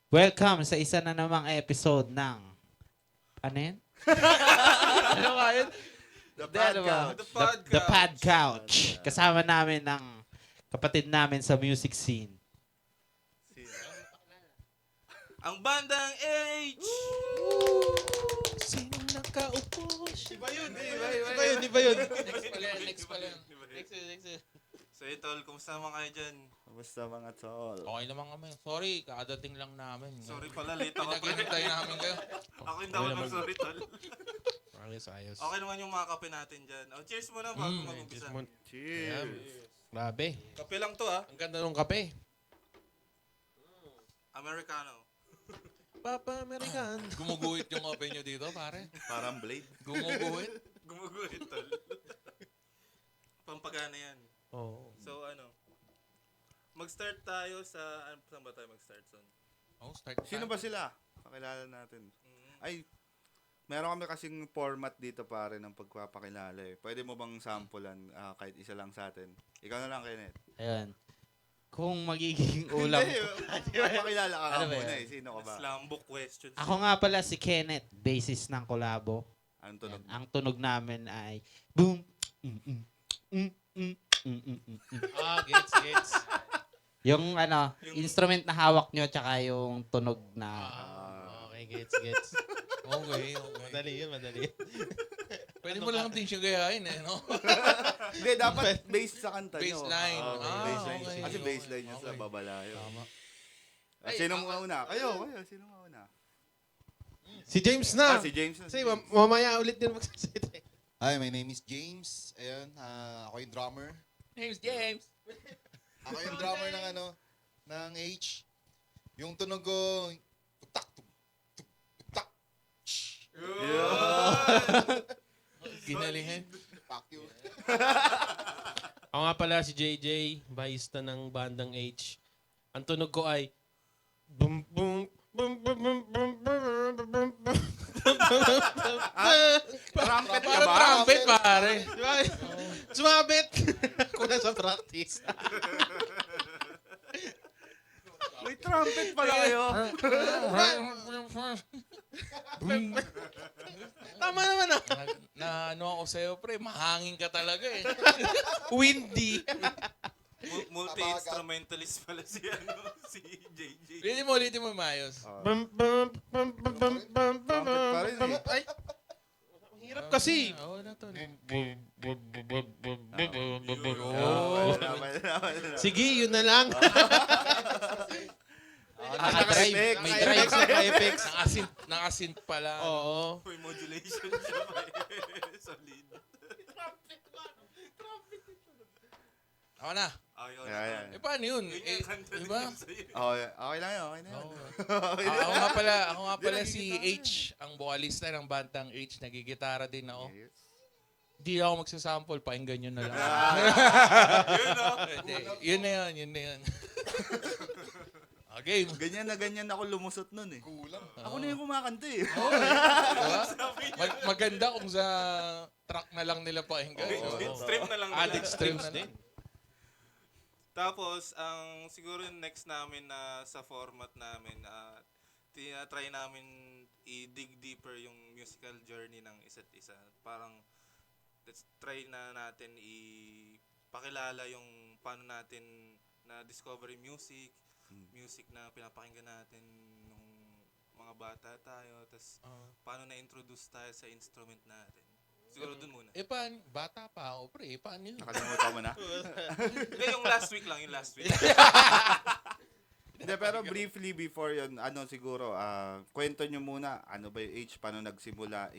Welcome sa isa na namang episode ng... Ano yun? Ano nga yun? The Hindi, ano ba? Pod Couch. The Pod Couch. Kasama namin ng kapatid namin sa music scene. Ang bandang H! Sino nakaupo? Iba yun, Iba yun. Next pala. So tol, kumusta naman kayo dyan? Kamusta mga tol? Okay naman kami. Sorry, kadating lang namin. Sorry pala, late ako. Pinaghintay namin kayo. Ako yung dapat ng sorry tol. Ayos. Okay naman yung mga kape natin dyan. Oh, cheers muna bago mag-umpisa. Cheers! Grabe. Kape lang to ah. Ang ganda ng kape. Americano. Papa American. Gumuguhit yung kape nyo dito, pare. Parang blade. Gumuguhit. Gumuguhit tol. Pampagana yan. Oo. So mag-start tayo sa... Saan ba tayo mag-start son? Start. Sino ba sila? Pakilala natin. Mm. Ay, meron kami kasing format dito pare ng pagpapakilala eh. Pwede mo bang sampulan kahit isa lang sa atin? Ikaw na lang, Kenneth. Ayun. Kung magiging ulam... Pakilala ka Ano nga ba muna yan? eh. Sino ka ba? Slam book questions. Ako nga pala si Kenneth, bassist ng Kolabo. Anong tunog? Ang tunog namin ay... Boom! Gets. Yung instrument na hawak nyo tsaka yung tunog na... Okay, gets. Okay. Madali yun. Pwede mo lang din siya gayahin no? Hindi, dapat bass sa kanta nyo. Bassline. Bassline. Okay. Kasi bassline nyo sa Okay. babalayo. Tama. Sino mo una? Kayo. Sino mo una? Si James na. Si James na. Kasi mamaya ulit din magsasalita. Hi, my name is James. Ayun, ako yung drummer. Name's James. Ako yung drummer ng H. Yung tunog ko, tutak, tutak, Ginalingan. fuck you. Ako nga pala si JJ, bahista ng bandang H. Ang tunog ko ay bum bum bum bum bum bum bum bum bum. Trumpet ka Parang ba? trumpet, pare. Diba? Sumabit! Kung nasa practice. May trumpet pala kayo. Tama naman ah. na ano ako sa'yo, pre, mahangin ka talaga eh. Windy. Multi-instrumentalist pala si JJ. Ulitin mo maayos. Bum bum bum bum bum bum bum Trumpet pa rin bum. eh. Ay! Ang hirap kasi. Oo na to. Sige, yun na lang. Naka-drive. May drive sa effects. Nakasin pala. Oo. May modulation siya pa eh. Solid. Ako na. Ayaw Ayan. Paano yun? Yun yung kanta Diba? din sa'yo. Okay lang yun. Okay na yun. Ako nga pala si H, ang vocalista ng bandang H. Nagigitara din ako. Yes. Hindi ako magsasample, pakinggan nyo na lang. Yun na yun. Okay. Ganyan ako lumusot nun eh. Kulang. Ako na yung kumakanta eh. Diba? Maganda kung sa track na lang nila pakinggan. Stream na lang. Addict streams din. Tapos, siguro yung next namin na sa format namin, try namin i-dig deeper yung musical journey ng isa't isa. Parang, let's try na natin ipakilala yung paano natin na-discover yung music na pinapakinggan natin nung mga bata tayo, tapos paano na-introduce tayo sa instrument natin. Siguro dun muna. Paano? Bata pa ako, pre. Paano yun? Nakalimutan mo na. Hindi, yung last week. Hindi, pero briefly before yun, siguro, kwento nyo muna, ano ba yung age, paano nagsimula,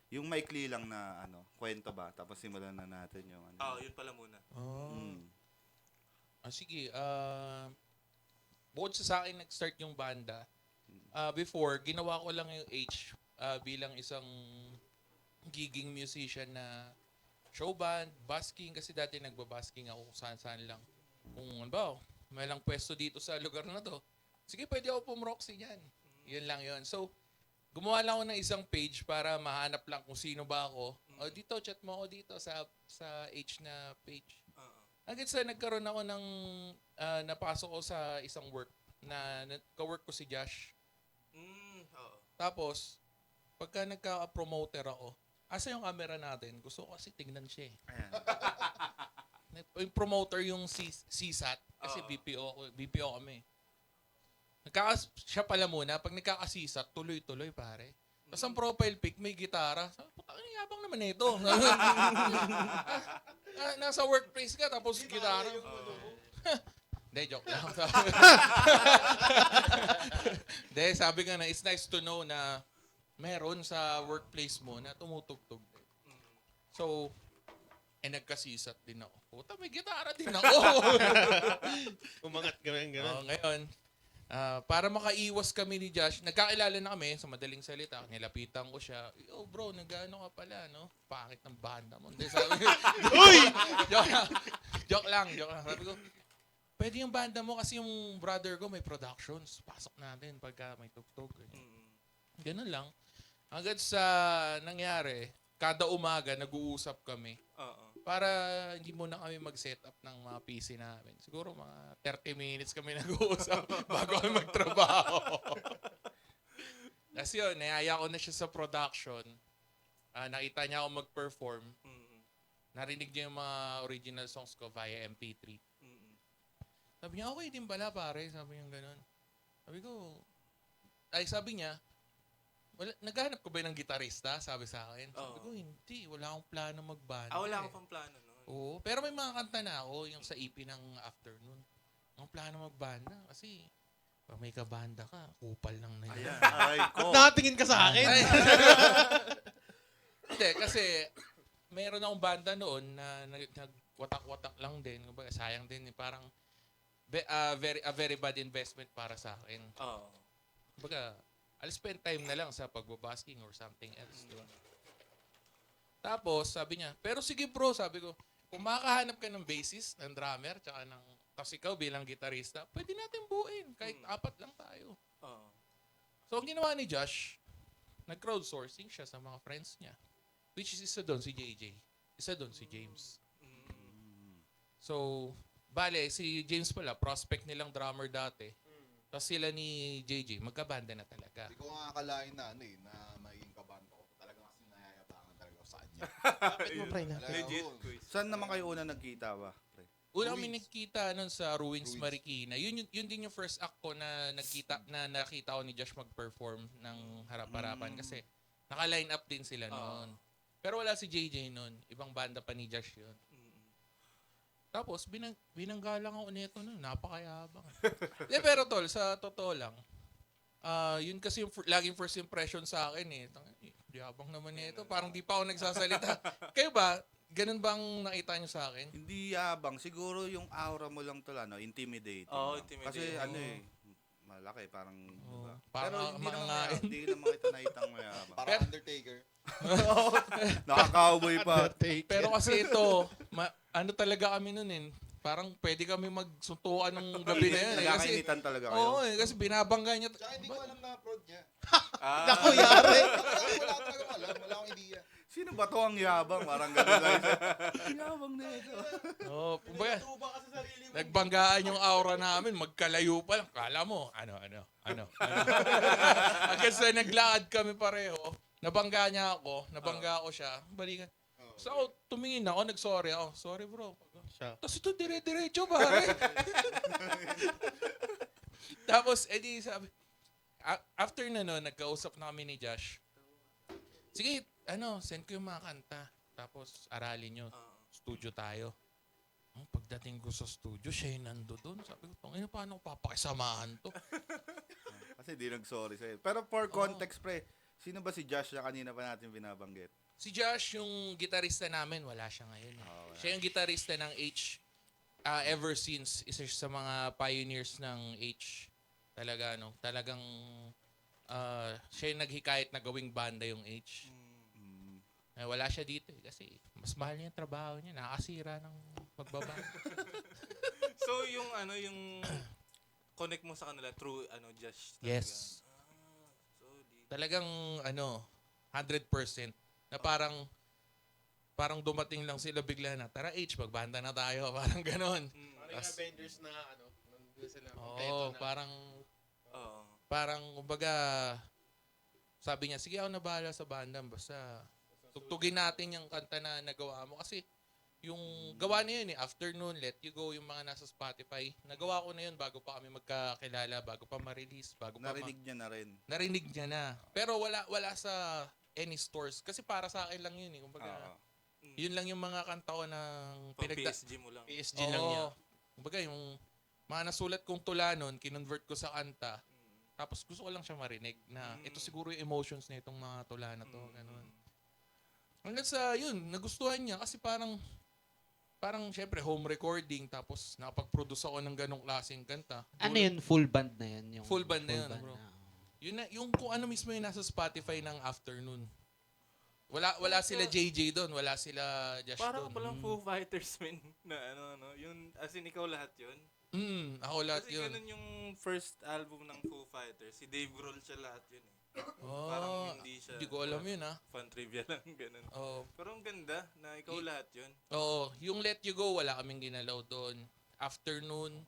yung maikli lang na, kwento ba, tapos simulan na natin yung, Yun pala muna. Sige. Bukod sa akin nag-start yung banda, before, ginawa ko lang yung H bilang isang giging musician na show band, busking, kasi dati nagbabasking ako kung saan-saan lang. Kung ano ba, may lang pwesto dito sa lugar na to. Sige, pwede ako pumroxy niyan. Yun lang yun. So, gumawa lang ako ng isang page para mahanap lang kung sino ba ako. O dito, chat mo ako dito sa H na page. Hanggang sa nagkaroon ako ng napasok ko sa isang work na ka-work ko si Josh. Oo. Tapos, pagka nagka-promoter ako, asa yung camera natin? Gusto ko kasi tignan siya eh. Ayan. Yung promoter yung CSAT, kasi BPO kami. Siya pala muna, pag nagkaka-CSAT, tuloy-tuloy pare. Tapos ang profile pic, may gitara. Sabi, puta, ang yabang naman ito. Nasa workplace ka, tapos gitara. Hindi, joke lang. Hindi, sabi nga na, it's nice to know na meron sa workplace mo na tumutugtog. So, nagkasisat din ako. Puta, may gitara din ako. Umangat ka rin, gano'n. Ngayon, para makaiwas kami ni Josh, nagkakilala na kami sa madaling salita. Nilapitan ko siya. Oh bro, nag-ano ka pala, no? Pangit ng banda mo. Hindi, sabi ko, uy! Joke lang. Sabi ko, pwede yung banda mo kasi yung brother ko may productions. Pasok natin pagka may tugtog. Ganun lang. Hanggang sa nangyari, kada umaga nag-uusap kami. Para hindi muna kami mag-set up ng mga PC namin. Siguro mga 30 minutes kami nag-uusap bago kami magtrabaho. Kasi yun, nayaya ko na siya sa production. Nakita niya ako mag-perform. Narinig niya yung mga original songs ko via MP3. Sabi niya, okay din pala pare. Sabi niya gano'n. Sabi niya, naghahanap ko ba ng gitarista? Sabi sa akin. Sabi ko, hindi. Wala akong plano magbanda. Wala akong pang plano nun. Oo. Pero may mga kanta na ako, yung sa EP ng Afternoon. Ang plano magbanda. Kasi, pag may kabanda ka, kupal lang na yan. Aray ko. Nakatingin ka sa akin. Hindi, kasi, meron akong banda noon na nagwatak-watak lang din. Kumbaga, sayang din. Parang, a very bad investment para sa akin. Kumbaga, I'll spend time na lang sa pagbabasking or something else. Diba? Tapos, sabi niya, pero sige bro, sabi ko, kung makahanap ka ng bassist, ng drummer, tsaka ng, tapos ikaw bilang gitarista, pwede natin buuin. Kahit 4 lang tayo. So, ang ginawa ni Josh, nag-crowdsourcing siya sa mga friends niya. Which is isa doon si JJ. Isa doon si James. So, bale, si James pala, prospect nilang drummer dati. Tapos sila ni JJ, magkabanda na talaga. Hindi ko nga akalain na na magiging kabanda ko. Talagang kasi nayayabangan talaga ako sa kanya. Kapit mo, pre, na. Legit Oo. quiz. Saan naman kayo una nagkita ba? Pre? Una kami nagkita nun sa Ruins Marikina. Yun din yung first act ko na nakita ko ni Josh mag-perform ng harap-harapan kasi naka-line up din sila noon. Pero wala si JJ noon. Ibang banda pa ni Josh yun. Tapos, binanggalang ako nito nun. Napakayabang. Pero tol, sa totoo lang, yun kasi yung laging first impression sa akin eh. Yabang naman nito. Parang di pa ako nagsasalita. Kayo ba? Ganun bang nakita nyo sa akin? Hindi yabang. Siguro yung aura mo lang tol, intimidating. Intimidating. Kasi malaki, parang, diba? Parang Pero mga hindi naman kita nakitang mayabang. Parang Undertaker. Nakaka-cowboy pa. Pero kasi ito, ano talaga kami nun eh. Parang pwede kami magsuntukan ng gabi na yan. Kasi, Nagkakainitan talaga kayo. oo kasi binabangga niya. Tsaka hindi ko alam na prod niya. Naku, yari. Wala talaga alam. Wala akong idea. Sino ba to ang yabang? Parang gano'n guys. Yabang na ito. Oo, kumbaga, nagbanggaan yung aura namin, magkalayo pa lang. Kala mo, ano. Hanggang sa naglakad kami pareho, nabangga niya ako, nabangga ako siya, balikan. So ako, tumingin ako, nag-sorry ako. Sorry bro. Tapos ito, dire-diretso pare. Tapos, edi sabi, after na nun, nagkausap na kami ni Josh. Sige, send ko yung mga kanta. Tapos, aralin nyo. Studio tayo. Pagdating ko sa studio, siya yung nando doon. Sabi ko, paano ko papakisamahan to? Kasi di nag-sorry sa'yo. Pero for context, pre, sino ba si Josh na kanina pa natin binabanggit? Si Josh, yung gitarista namin, wala siya ngayon. Siya yung gitarista ng H ever since. Isa siya sa mga pioneers ng H. Talagang siya yung naghikayat na gawing banda yung H. Wala siya dito kasi mas mahal niya yung trabaho niya. Nakasira ng pagbaba. So, yung connect mo sa kanila through, Josh. Talaga. Yes. Talagang, 100%. Na parang dumating lang sila bigla na, tara H, magbanda na tayo. Parang ganon. Parang Avengers na, nandun sila. Oo, parang Oo. Parang, kumbaga, sabi niya, sige ako na bahala sa banda, basta tugtugin natin yung kanta na nagawa mo. Kasi yung gawa na yun Afternoon, Let You Go, yung mga nasa Spotify, nagawa ko na yun bago pa kami magkakilala, bago pa ma-release, bago pa Narinig niya na rin. narinig niya na. Pero wala sa any stores. Kasi para sa akin lang yun Kumbaga, Oo. yun lang yung mga kanta ko ng Pang PSG mo lang. PSG lang niya. Kumbaga, yung mga nasulat kong tula nun, kinonvert ko sa kanta. Tapos gusto ko lang siya marinig na ito siguro yung emotions na itong mga tula na to. Ganun. Hanggang sa yun, nagustuhan niya kasi parang syempre home recording tapos nakapag-produce ako ng ganong klaseng kanta. Ano yun? Full band na yun? Yung Full band na yun, bro. Yun na, yung kung ano mismo yung nasa Spotify ng Afternoon. Wala sila JJ doon, wala sila Josh Parang doon. palang Foo Fighters, man. Na ano, yun, as in ikaw lahat yun. Ako lahat Kasi yun. ganun yung first album ng Foo Fighters. Si Dave Grohl siya lahat yun Oh, Parang hindi siya. hindi ko alam yun Fun trivia lang, ganun. Oh, Pero ang ganda na ikaw lahat yun. Oo, yung Let You Go, wala kaming ginalaw doon. Afternoon,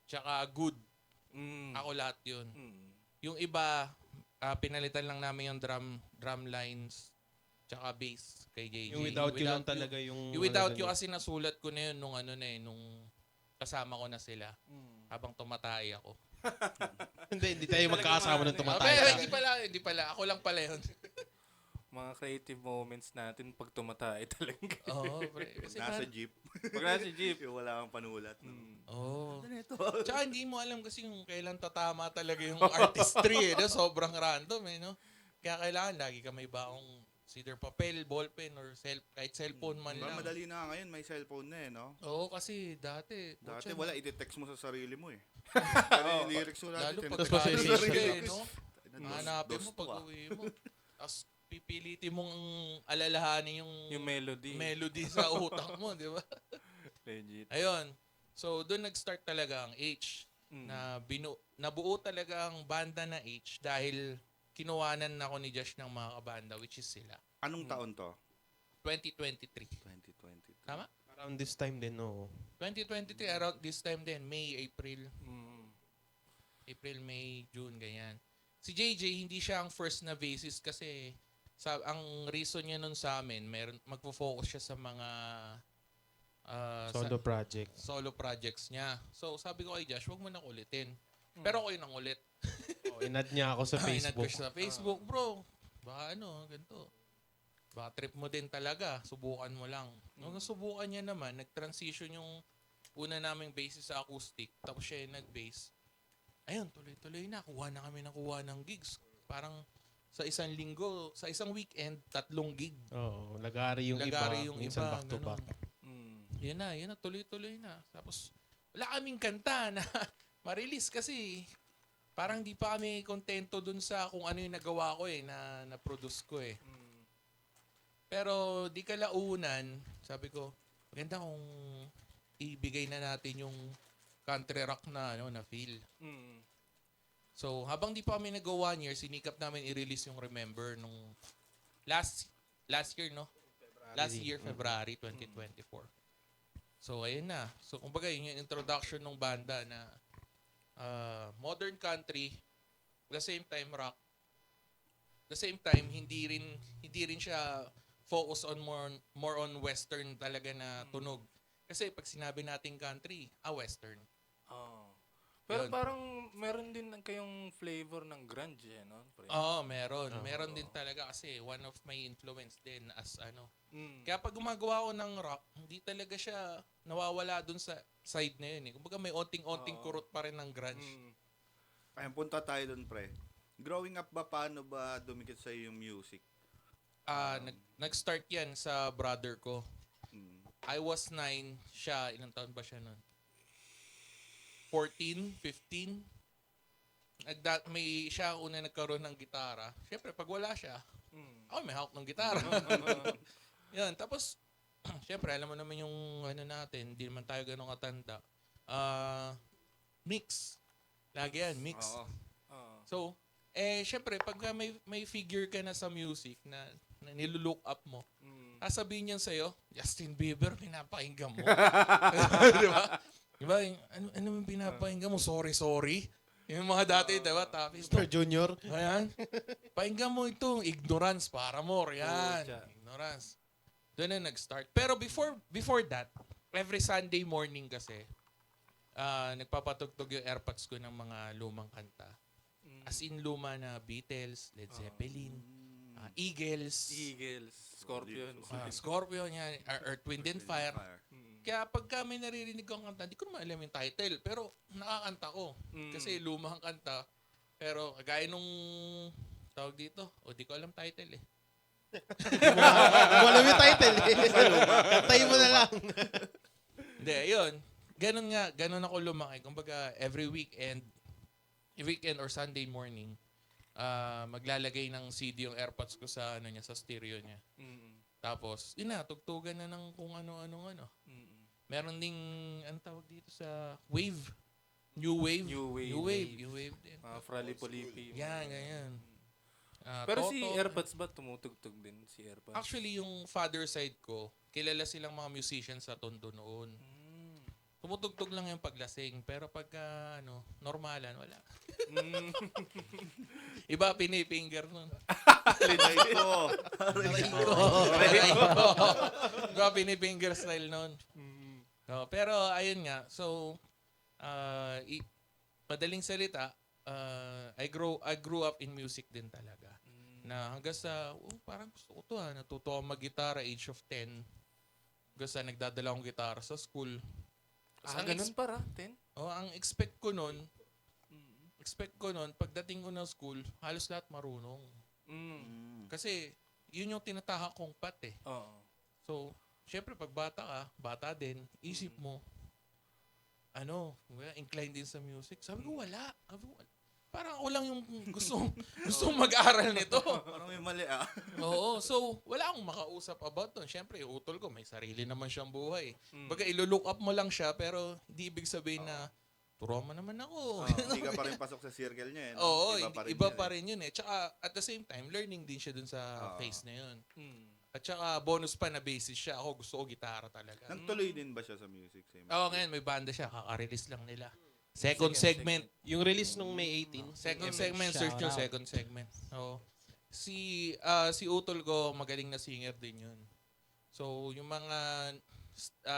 tsaka Good. Ako lahat yun. Yung iba, pinalitan lang namin yung drum lines, tsaka bass kay JJ. Yung Without You lang talaga yung... Yung Without You kasi nasulat ko na yun nung kasama ko na sila. Habang tumatay ako. Hindi tayo magkakasama ng tumatay. Hindi pala. Ako lang pala yun. Mga creative moments natin pag tumatay talaga. Oo, pre. Kasi Nasa jeep. Pag nasa jeep. Yung wala kang panulat. Oo. Tsaka hindi mo alam kasi kung kailan tatama talaga yung artistry sobrang random no? Kaya kailangan lagi ka may baong either papel, ballpen, or kahit cellphone man lang. Madali na ngayon, may cellphone na no? Oo, kasi dati Wala, i-text mo sa sarili mo Yung lyrics mo lalo natin. pag Tapos college pasensya. ka no? Hanapin mo pag uwi mo. Tapos pipilitin mong alalahanin Yung melody. melody sa utak mo, di ba? Legit. Ayun. So, doon nag-start talaga ang H. Na nabuo talaga ang banda na H dahil kinuwanan ako ni Josh ng mga kabanda, which is sila. Anong taon to? 2023. 2020. Tama? Around this time din, no. 2023, around this time din. May, April. Mm. April, May, June, ganyan. Si JJ, hindi siya ang first na bassist kasi ang reason niya nun sa amin, magpo-focus siya sa mga Solo project. solo projects niya. So, sabi ko kay Josh, huwag mo na ulitin. Pero ako yun ang ulit. Inad niya ako sa Inad ko Facebook. siya sa Facebook, bro. Baka ganito. Baka trip mo din talaga. Subukan mo lang. Nung nasubukan niya naman, nag-transition yung una naming bassist sa acoustic. Tapos siya yung nag-bass. Ayun, tuloy-tuloy na. Kuha na kami ng gigs. Parang sa isang linggo, sa isang weekend, 3 gig. Oo, lagari yung Lagari iba. yung Minsan iba, back to back. Yan na, tuloy-tuloy na. Tapos, wala kaming kanta na ma-release kasi parang di pa kami kontento dun sa kung ano yung nagawa ko na-produce ko Pero di kalaunan, sabi ko, maganda kung ibigay na natin yung country rock na feel. So, habang di pa kami nag-go 1 year, sinikap namin i-release yung Remember nung last year, no? Last year, February 2024. So, ayun na. So, kumbaga, yun yung introduction ng banda na modern country, the same time rock, the same time hindi rin siya focus on more on western talaga na tunog. Kasi pag sinabi nating country, western. Pero Yun. parang meron din kayong flavor ng grunge no? Oo, meron. Meron din talaga kasi one of my influence din as Kaya pag gumagawa ko ng rock, hindi talaga siya nawawala dun sa side na yun Kumbaga may onting-onting kurot pa rin ng grunge. Ayun, punta tayo dun, pre. Growing up ba, paano ba dumikit sa yung music? Nag-start yan sa brother ko. Mm. I was 9, siya, ilang taon ba siya nun? 14, 15. May siya una nagkaroon ng gitara. Siyempre, pag wala siya, ako may hawak ng gitara. Yan, tapos, siyempre, alam mo naman yung natin, hindi naman tayo ganun katanda. Mix. Lagi yan, mix. Oo. So, siyempre, pag may figure ka na sa music na nilulook up mo, sasabihin niyan sa'yo, Justin Bieber, pinapakinggan mo. Di ba? Diba? Ano pinapakinggan mo? Sorry. Yung mga dati, diba, Tapis. Mr. Junior. Ayan. Pakinggan mo ito, Ignorance, Paramore. Yan. Pucha. Ignorance. Doon na nag-start. Pero before that, every Sunday morning kasi, nagpapatugtog yung AirPods ko ng mga lumang kanta. As in luma na Beatles, Led Zeppelin, Eagles, Scorpion. Scorpion, yan, Earth, Wind and Fire. Kaya pagka may naririnig kong kanta, di ko naman alam yung title, pero nakakanta ko. Kasi lumang kanta. Pero kagaya nung tawag dito, di ko alam title eh. Wala yung title eh. Kantayin mo na lang. Hindi, ayun. Ganun ako lumaki. Kumbaga, every weekend or Sunday morning, maglalagay ng CD yung AirPods ko sa sa stereo niya. Tapos, tugtugan na ng kung ano. Meron ding, tawag dito sa Wave. New Wave din. Frali Polipi. Yan, ganyan. Pero Toto. si AirPods ba tumutugtog din si AirPods? Actually, yung father side ko, kilala silang mga musicians sa Tondo noon. Tumutugtog lang yung paglasing, pero pagka normalan, wala. Iba pinifinger nun. Aray ko. Iba pinifinger style nun. No, pero ayun nga, so madaling salita, I grew up in music din talaga. Na hanggang sa parang gusto ko to natuto ako mag-gitara age of 10. Hanggang sa nagdadala akong gitara sa school. Ganun para, 10? Ang expect ko nun, pagdating ko ng school, halos lahat marunong. Kasi, yun yung tinatahak kong path eh. Oo. So, syempre, pag bata din, isip mo, inclined din sa music. Sabi ko, wala. Parang ako lang yung gustong mag-aral nito. Parang may mali Oo, so wala akong makausap about doon. Syempre, yung utol ko, may sarili naman siyang buhay. Baga, ilo-look up mo lang siya, pero hindi ibig sabihin na, turuan mo naman ako. Hindi ka pa rin pasok sa circle niya eh. No? Oo, iba yun pa eh. rin yun eh. Tsaka, at the same time, learning din siya dun sa phase na yun. Mm. At tsaka, bonus pa na basis siya. Ako, gusto ko gitara talaga. Nagtuloy din ba siya sa music? Ngayon, may banda siya. Kaka-release lang nila. Second segment. Yung release nung May 18. Second segment, search yung second segment. Oo. Si Utol ko, magaling na singer din yun. So, yung mga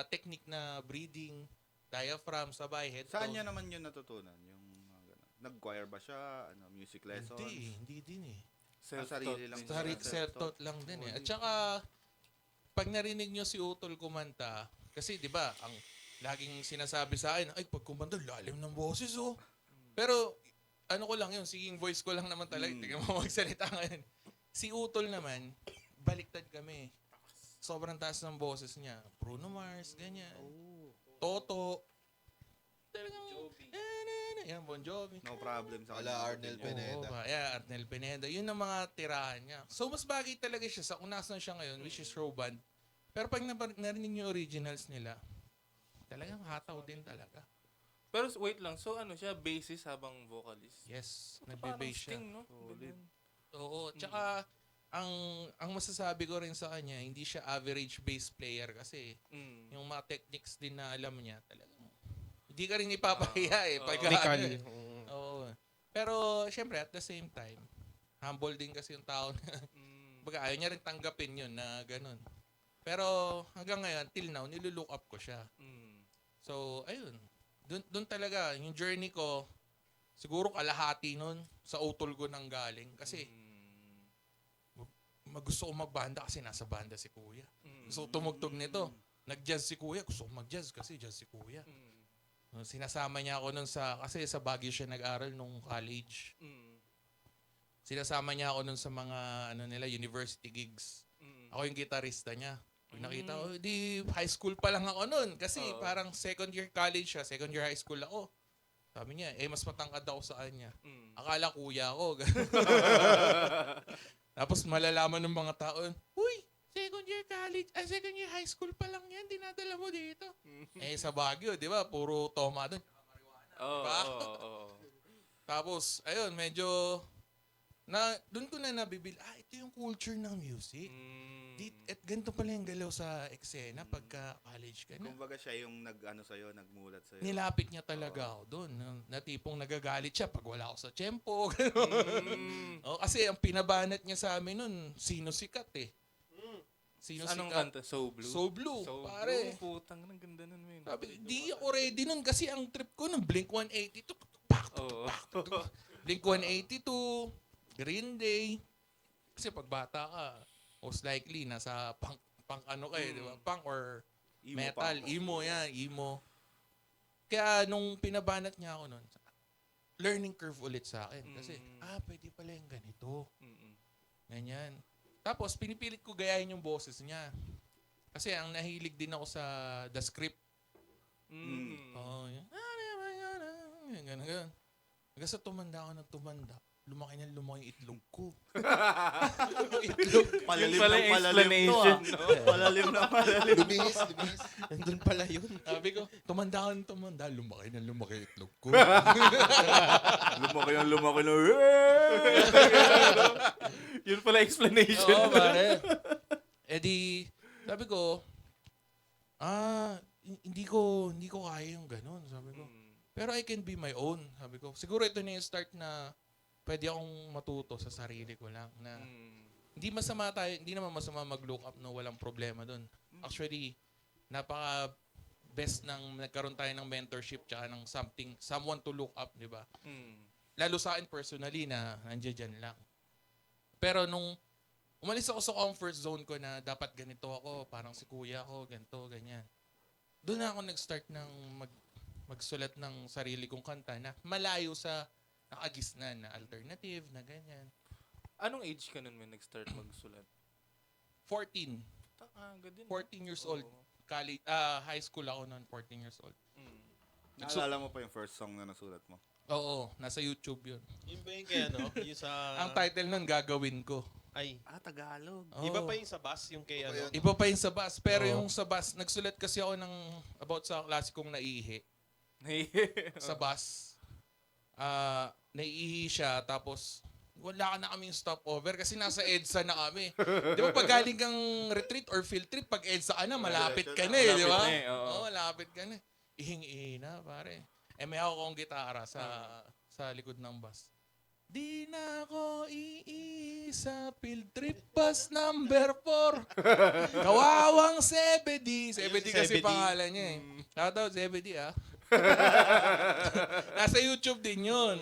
technique na breathing, diaphragm, sabay, head Saan tone. niya naman yun natutunan? Yung mga ganun. Nag-choir ba siya? Music lessons? Hindi din eh. Sarili lang. Self-taught lang din eh. At saka, pag narinig nyo si Utol kumanta, kasi di ba, ang laging sinasabi sa akin, ay, pag kumanta, lalim ng boses oh. Pero, ko lang yun, singing voice ko lang naman talaga. Tingnan mo magsalita ngayon. Si Utol naman, baliktad kami. Sobrang taas ng boses niya. Bruno Mars, ganyan. Toto. Talagang, yan, Bon Jovi. No problem sa Wala, Arnel Pineda. Arnel Pineda. Yun ang mga tirahan niya. So, mas bagay talaga siya sa kung nasan siya ngayon, which is Row Band. Pero pag narinig niyo yung originals nila, talagang hataw din talaga. Pero wait lang, so siya, bassist habang vocalist? Yes, Parang nagbe-bass siya. Sting, no? Oo, tsaka ang masasabi ko rin sa kanya, hindi siya average bass player kasi yung mga techniques din na alam niya talagang hindi ka rin ipapahiya eh. Technical. Oo. Pero syempre at the same time, humble din kasi yung tao. Baga ayaw niya rin tanggapin yun na ganun. Pero hanggang ngayon, till now, nilulook up ko siya. So, ayun. Doon talaga, yung journey ko, siguro kalahati nun sa utol ko nang galing. Kasi, gusto ko magbanda kasi nasa banda si Kuya. Gusto ko tumugtog nito. Nag-jazz si Kuya. Gusto ko mag-jazz kasi jazz si Kuya. Sinasama niya ako nun kasi sa Baguio siya nag-aral nung college. Sinasama niya ako nun sa mga, university gigs. Ako yung gitarista niya. Pag nakita ko, di high school pa lang ako nun. Kasi parang second year college siya, second year high school ako. Sabi niya, mas matangkad ako sa kanya. Akala kuya ako. Tapos malalaman ng mga tao, uy, second year college, second year high school pa lang yan, dinadala mo dito. Sa Baguio, di ba, puro toma doon. Oo. Tapos, ayun, medyo Doon ko na nabibil, ito yung culture ng music. At ganito pala yung galaw sa eksena pagka college ka na. Kumbaga siya yung nagmulat sa'yo. Nilapit niya talaga ako doon. Na tipong nagagalit siya pag wala ako sa tiyempo. Ganun. Kasi ang pinabanat niya sa amin nun, sino sikat eh. Sino Anong sikat? kanta? So Blue? So Blue, pare. Putang, ang ganda nun, man. Sabi, di ako ready nun kasi ang trip ko ng Blink-182. Oo. Blink-182, Green Day. Kasi pag bata ka, most likely nasa punk ano kayo, di ba? Punk or Emo metal, punk. emo yan, emo. Kaya nung pinabanat niya ako nun, learning curve ulit sa akin. Kasi, pwede pala yung ganito. Ganyan. Tapos, pinipilit ko gayahin yung boses niya. Kasi ang nahilig din ako sa The Script. Oo, yun. Ganun. Hanggang sa tumanda ako ng tumanda, lumaki na lumaki yung itlog ko. Itlog. Palalim Yun pala ng yung palalim to, explanation, Palalim na palalim. Lumis. Nandun pala yun. Sabi ko, tumanda ako ng tumanda, lumaki na lumaki yung itlog ko. lumaki na. Yun pala explanation. Oo, pare. Di, sabi ko, hindi ko kaya yung ganun, sabi ko. Pero I can be my own, sabi ko. Siguro ito na yung start na pwede akong matuto sa sarili ko lang na hindi naman masama mag-look up na walang problema doon. Actually, napaka best nang nagkaroon tayo ng mentorship tsaka ng someone to look up, di ba? Lalo sa akin personally na nandiyan dyan lang. Pero nung umalis ako sa comfort zone ko na dapat ganito ako, parang si kuya ko, ganito, ganyan. Doon na ako nag-start ng magsulat ng sarili kong kanta na malayo sa nakagisnan na alternative, na ganyan. Anong age ka nun, man, nag-start magsulat? 14. Agad din. 14 years old. College, high school ako noon, 14 years old. Naalala mo pa yung first song na nasulat mo? Oo, nasa YouTube yun. Yun ba yung kaya, no? Yung sa... Ang title nun, Gagawin Ko. Ay, Tagalog. Oo. iba pa yung sa bus, yung kay ano. Iba pa yung sa bus. Pero Oo. yung sa bus, nagsulat kasi ako ng about sa klase kong naiihi. Sa bus. Naiihi siya, tapos wala ka na kaming stopover kasi nasa EDSA na kami. Di ba pag galing kang retreat or field trip, pag EDSA ka na, malapit ka na eh, di ba? Malapit na eh, oo. Oo, malapit ka na. Ihing-ihi na, pare. May hawak akong gitara sa likod ng bus. Di na ako iisa, field trip bus number 4. Kawawang Zebedee. Zebedee kasi Zebedee. pangalan niya eh. Shoutout Zebedee Nasa YouTube din yun.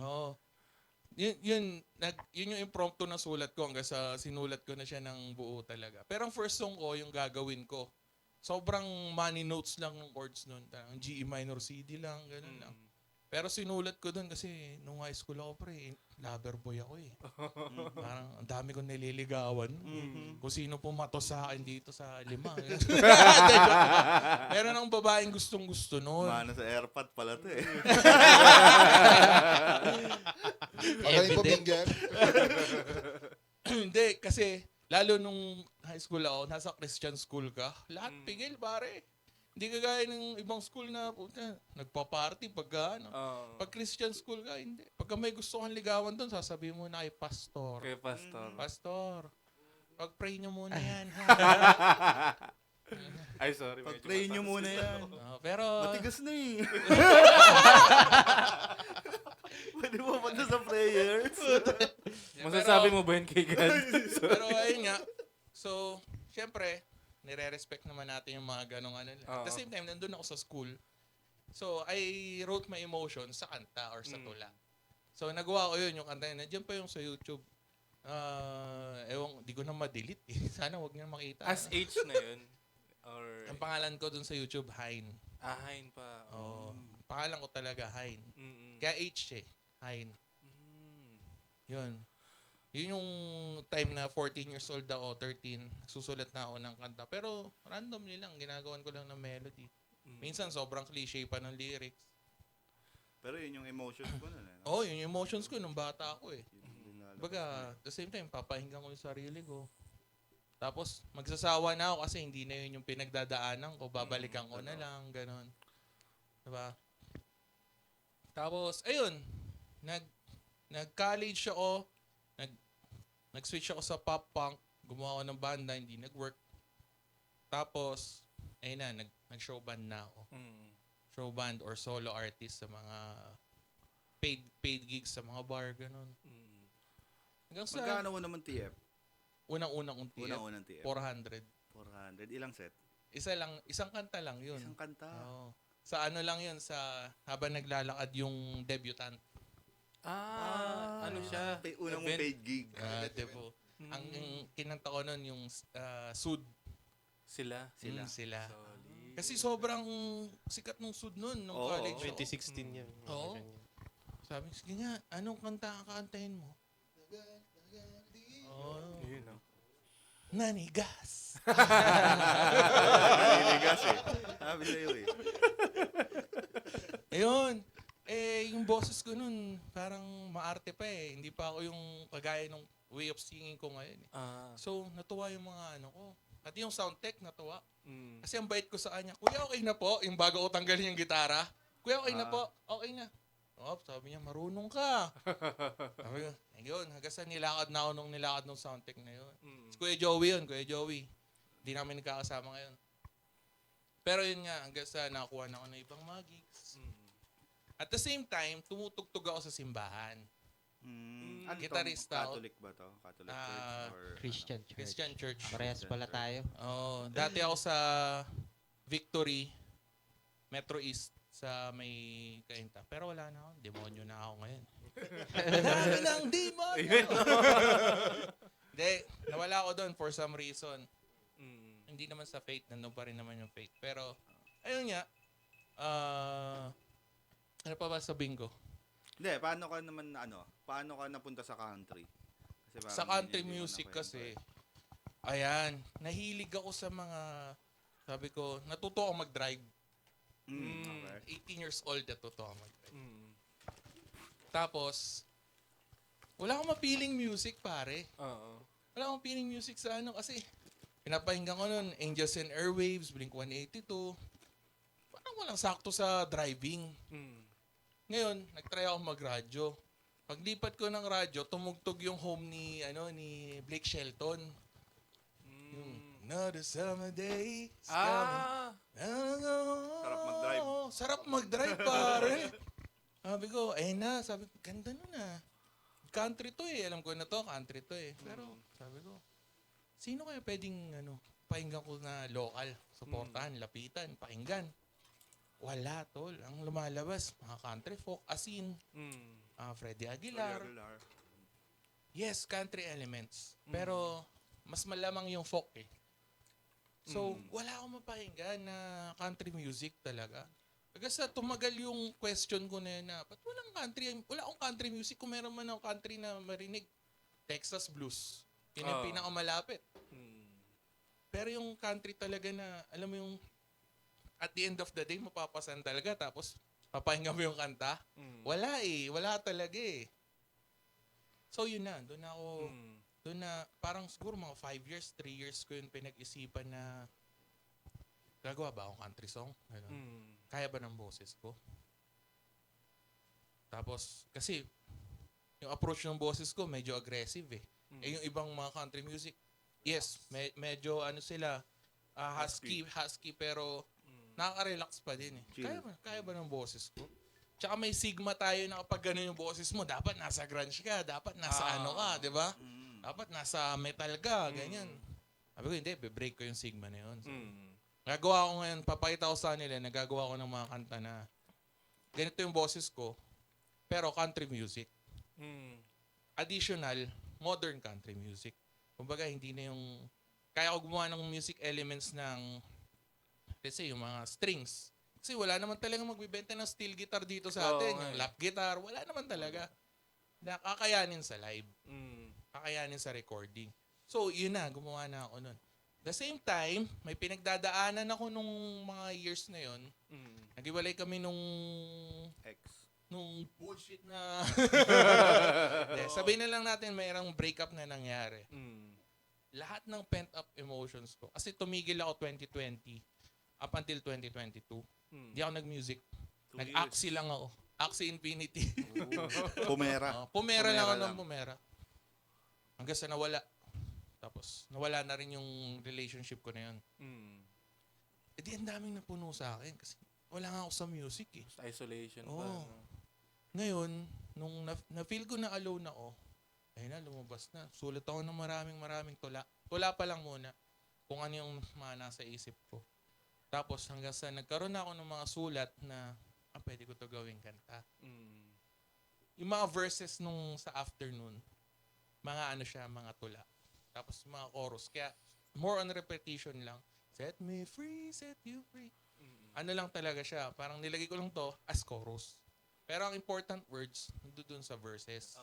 Oo. Yun yung impromptu na sulat ko hanggang sa sinulat ko na siya ng buo talaga. Pero ang first song ko, yung Gagawin Ko, sobrang money notes lang ng chords nun. Ang G minor CD lang, ganun lang. Pero sinulat ko dun kasi nung high school ako, pre, lover boy ako eh. Parang ang dami kong nililigawan. Kung sino pumato sa akin dito sa 5. Meron ng babaeng gustong-gusto nun. Mana sa airpod pala to eh. Magaling po, Binger. Hindi, kasi lalo nung high school ako, nasa Christian school ka, lahat pigil, pare. Hindi kagaya ng ibang school na nagpa-party pagka ano. Pag Christian school ka, hindi. Pagka may gusto kang ligawan doon, sasabihin mo na kay pastor. Kay Pastor. Pastor, pag-pray nyo muna yan, ha? Ay, sorry. Pag-pray nyo muna yan. Pero, Matigas na eh. Pwede mo punta sa prayers. Masasabi mo ba yun kay God? pero ayun nga. So, syempre, nire-respect naman natin yung mga ganong ano. At the same time, nandun ako sa school. So, I wrote my emotions sa kanta or sa tula. So, nagawa ko yun, yung kanta yun. Nandiyan pa yung sa YouTube. Di ko na ma-delete eh. Sana wag niyo makita. As age na yun? Or... Ang pangalan ko dun sa YouTube, Hein. Ahain pa. Oh, pangalan ko talaga, Hein. Kaya H eh. Hein. Yun. Yun yung time na 14 years old ako, 13, susulat na ako ng kanta. Pero randomly lang, ginagawan ko lang ng melody. Minsan sobrang cliche pa ng lyrics. Pero yun yung emotions ko nun eh. Oh, yun yung emotions ko nung bata ako eh. Yun yung lalabas Baga, na at the same time, papahinggan ko yung sarili ko. Tapos, magsasawa na ako kasi hindi na yun yung pinagdadaanan ko. Babalikan ko na lang, ganon. Diba? Tapos, ayun, nag-college ako, nag-switch ako sa pop punk, gumawa ako ng banda, hindi nag-work. Tapos, ayun na, nag-show band na ako. Show band or solo artist sa mga paid gigs sa mga bar, ganun. Hanggang sa Magkano mo naman TF? unang-unang kong TF, Unang-unang TF. 400. 400. Ilang set? Isang kanta lang yun. Isang kanta. Oo. Sa ano lang yun, sa habang naglalakad yung debutant. Ano siya? Unang mong Event? paid gig. Devo. Ang kinanta ko nun yung Sud. Sila. Sila. Solid. Kasi sobrang sikat nung Sud nun, nung Oo. college. 2016 yan. Oo. Sabi ko, sige nga, anong kanta ang kakantahin mo? Oh, Yun, no? Nanigas. Naliligas eh. Sabi sa'yo eh. Ayun. Yung boses ko nun, parang maarte pa eh. Hindi pa ako yung kagaya ng way of singing ko ngayon eh. So, natuwa yung mga ano ko. At yung sound tech, natuwa. Kasi ang bait ko sa kanya, Kuya, okay na po? Yung bago ko tanggalin yung gitara. Kuya, okay na po? Okay na. Oh, sabi niya, marunong ka. Sabi ko, ayun, hanggang sa nilakad na ako nung nilakad ng sound tech na yun. Si Kuya Joey yun, Kuya Joey. Hindi namin nagkakasama ngayon. Pero yun nga, hanggang sa nakakuha na ako ng ibang mga gigs. At the same time, tumutugtog ako sa simbahan. Ano Gitarista ako. Catholic ba to? Catholic Ah, Church? Or Christian Church. Christian Church. Parehas pala tayo. Oh, dati ako sa Victory, Metro East, sa may Kainta. Pero wala na ako. Demonyo na ako ngayon. Dami ng demonyo! Hindi, nawala ako doon for some reason. Hindi naman sa faith, nandun pa rin naman yung faith. Pero, ayun nga, ano pa ba sabihin ko? Hindi, paano ka napunta sa country? Kasi parang Sa country hindi mo music nakwento kasi, eh. ayan, nahilig ako sa mga, sabi ko, natuto ako mag-drive. Okay. 18 years old, natuto ako mag-drive. Tapos, wala akong mapiling music, pare. Wala akong feeling music sa ano kasi pinapahinggan ko nun, Angels and Airwaves, Blink-182. Parang walang sakto sa driving. Ngayon, nagtry ako mag-radyo. Paglipat ko ng radyo, tumugtog yung home ni Blake Shelton. Yung Another Summer Day is coming. Sarap mag-drive. Sarap mag-drive, pare. Sabi ko, sabi ko, ganda nun ah. Country to eh. Alam ko na to, country to eh. Pero, sabi ko, sino kaya pwedeng, pakinggan ko na local? Supportahan, lapitan, pakinggan. Wala, tol. Ang lumalabas, mga country folk, Asin, Freddie Aguilar. Yes, country elements. Pero, mas malamang yung folk eh. So, wala akong mapakinggan na country music talaga. Kasi sa tumagal yung question ko na yun na, ba't wala akong country music kung meron man akong country na marinig? Texas Blues. Yun yung pinakamalapit. Pero yung country talaga na, alam mo yung, at the end of the day, mapapasan talaga, tapos papahinga mo yung kanta. Wala eh. Wala talaga eh. So yun na, doon na, parang siguro mga 5 years, 3 years ko yun pinag-isipan na gagawa ba akong country song? Kaya ba ng boses ko? Tapos, kasi, yung approach ng boses ko, medyo aggressive eh. Yung ibang mga country music, yes, medyo sila, husky, pero nakaka-relax pa din eh. Kaya ba ng boses ko? Tsaka may sigma tayo na kapag gano'n yung boses mo, dapat nasa grunge ka, dapat nasa di ba? Dapat nasa metal ka, ganyan. Sabi ko, hindi, be-break ko yung sigma na yun. So, nagagawa ko ngayon, papakita ko sa nila, nagagawa ko ng mga kanta na ganito yung boses ko, pero country music. Additional, modern country music. Kumbaga, hindi na yung, kaya ko gumawa ng music elements ng, let's say, yung mga strings. Kasi wala naman talagang magbibenta ng steel guitar dito sa atin. Yung lap guitar, wala naman talaga. Nakakayanin sa live. Kakayanin sa recording. So, yun na, gumawa na ako nun. The same time, may pinagdadaanan ako nung mga years na yun. Naghiwalay kami nung bullshit na... Sabihin na lang natin, mayroong breakup na nangyari. Lahat ng pent-up emotions ko. Kasi tumigil ako 2020 up until 2022. Hindi ako nag-music. Nag-axie lang ako. Axie Infinity. Pumera. Pumera lang ako ng pumera. Hanggang sa nawala. Tapos, nawala na rin yung relationship ko na yun. Mm. Eh di, ang daming napuno sa akin kasi wala nga ako sa music eh. Sa isolation pa. Oo. No? Ngayon, nung na-feel ko na alone ako, ayun na, lumabas na. Sulat ako ng maraming tula. Tula pa lang muna kung ano yung mga nasa isip ko. Tapos hanggang sa nagkaroon na ako ng mga sulat na pwede ko to gawing kanta. Mm. Yung mga verses nung sa afternoon, mga ano siya, mga tula. Tapos mga chorus. Kaya more on repetition lang. Set me free, set you free. Ano lang talaga siya. Parang nilagay ko lang to as chorus. Pero ang important words, nandun sa verses.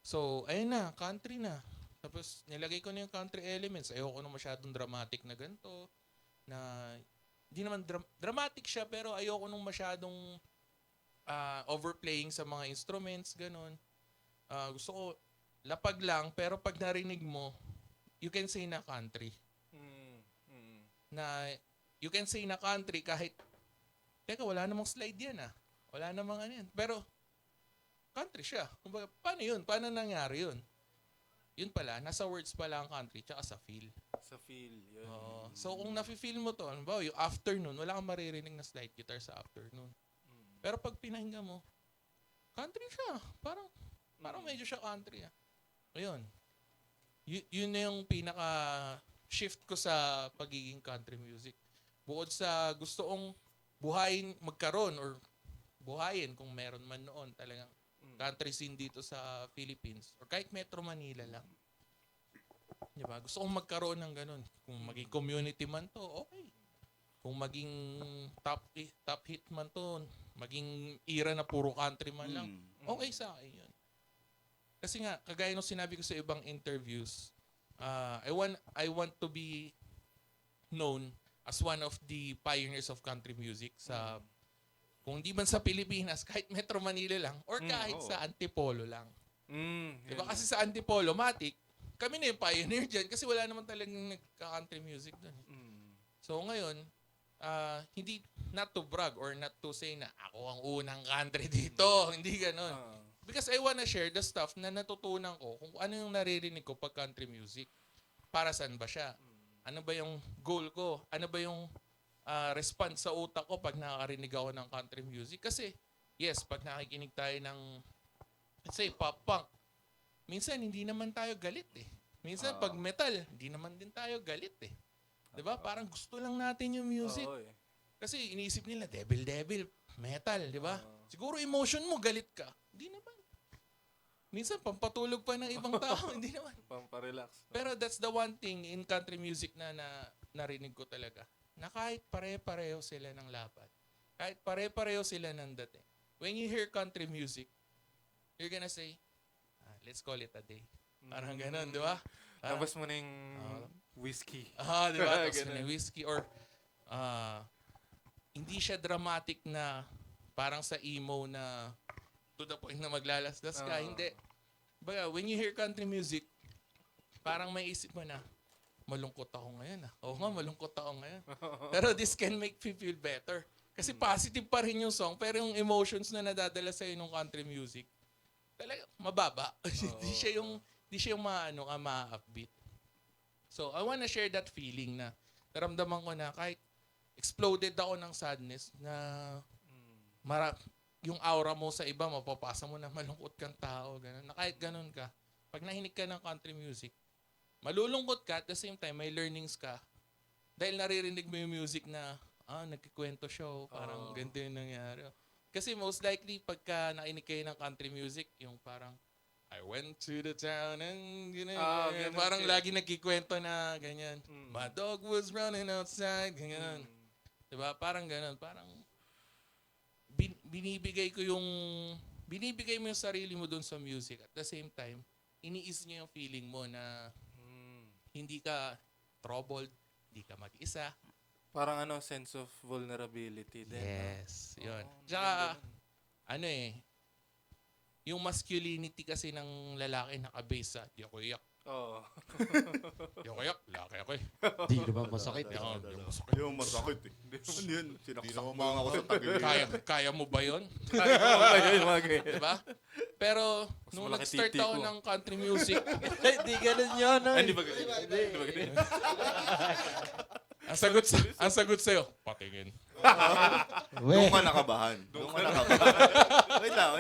So, ayun na, country na. Tapos, nilagay ko na yung country elements. Ayoko na masyadong dramatic na ganito. Na, hindi naman dramatic siya, pero ayoko nung masyadong overplaying sa mga instruments, ganun. Gusto ko, lapag lang, pero pag narinig mo, you can say na country. Mm. Mm. Na, you can say na country kahit, teka, wala namang slide yan ah. Wala namang ano yan. Pero, country siya. Kumbaga, paano yun? Paano nangyari yun? Yun pala, nasa words pala ang country, tsaka sa feel. Sa feel. Yun. Oo. So, kung nafe-feel mo to, halimbawa, yung afternoon, wala kang maririnig na slide guitar sa afternoon. Pero pag pinahinggan mo, country siya. Parang medyo siya country ah. Ayun. Yun na yung pinaka-shift ko sa pagiging country music. Bukod sa gusto kong magkaroon or buhayin kung meron man noon talagang country scene dito sa Philippines or kahit Metro Manila lang. Diba? Gusto kong magkaroon ng ganun. Kung maging community man to, okay. Kung maging top hit man to, maging era na puro country man lang, okay sa akin yun. Kasi nga, kagaya nung sinabi ko sa ibang interviews, I want to be known as one of the pioneers of country music sa kung di man sa Pilipinas, kahit Metro Manila lang, or kahit sa Antipolo lang. Diba? Kasi sa Antipolo, Matic, kami na yung pioneer dyan kasi wala naman talagang nagka-country music doon. So ngayon, hindi, not to brag or not to say na ako ang unang country dito. Hindi ganun. Because I wanna share the stuff na natutunan ko kung ano yung naririnig ko pag country music. Para saan ba siya? Ano ba yung goal ko? Ano ba yung response sa utak ko pag nakakarinig ako ng country music. Kasi, yes, pag nakikinig tayo ng, let's say, pop-punk, minsan hindi naman tayo galit eh. Minsan pag metal, hindi naman din tayo galit eh. Diba? Parang gusto lang natin yung music. Kasi iniisip nila, devil, metal, diba? Siguro emotion mo, galit ka. Hindi naman. Minsan, pampatulog pa ng ibang tao. Hindi naman. Pamparelax. Pero that's the one thing in country music na narinig ko talaga. Na kahit pare-pareho sila ng laban. Kahit pare-pareho sila ng dating. When you hear country music, you're gonna say, let's call it a day. Parang ganun, di ba? Tapos mo na yung whiskey. Di ba? Tapos na whiskey. Or, hindi siya dramatic na parang sa emo na to the point na maglalasdas ka. Hindi. Baga, when you hear country music, parang may isip mo na, malungkot ako ngayon ah. Oo nga, malungkot ako ngayon. Pero this can make me feel better. Kasi positive pa rin yung song, pero yung emotions na nadadala sa'yo ng country music, talaga, mababa. Di siya yung ma-upbeat. So, I wanna share that feeling na naramdaman ko na kahit exploded ako ng sadness na yung aura mo sa iba, mapapasa mo na malungkot kang tao. Ganun. Na kahit ganun ka, pag nahinig ka ng country music, malulungkot ka at the same time may learnings ka dahil naririnig mo yung music na nagkikwento siya parang ganito yung nangyari. Kasi most likely pagka nainig kayo ng country music, yung parang I went to the town and ganyan. Parang lagi nagkikwento na ganyan. My dog was running outside, ganyan. Diba? Parang ganun. Parang binibigay mo yung sarili mo dun sa music at the same time, iniis niya yung feeling mo na hindi ka troubled, hindi ka mag-isa. Parang sense of vulnerability din. Yes, yun. Tsaka, yung masculinity kasi ng lalaki nakabase sa di ako iyak. Oo. Di ako iyak, laki ako eh. Di naman masakit. Di ako, Hindi di ako masakit. yung masakit eh. Hindi naman yun. Sinaksak naman mo lang ako sa tagilid. Kaya mo ba yun? Yung mga ganyan. Diba? Pero nung malaki nag-start titi ako ko. ng country music, Hindi ganun yun. Hindi ba ganyan? Hindi ba ganyan? ang sagot sa'yo, patingin. Doon ka nakabahan. Doon ka nakabahan. Wait lang.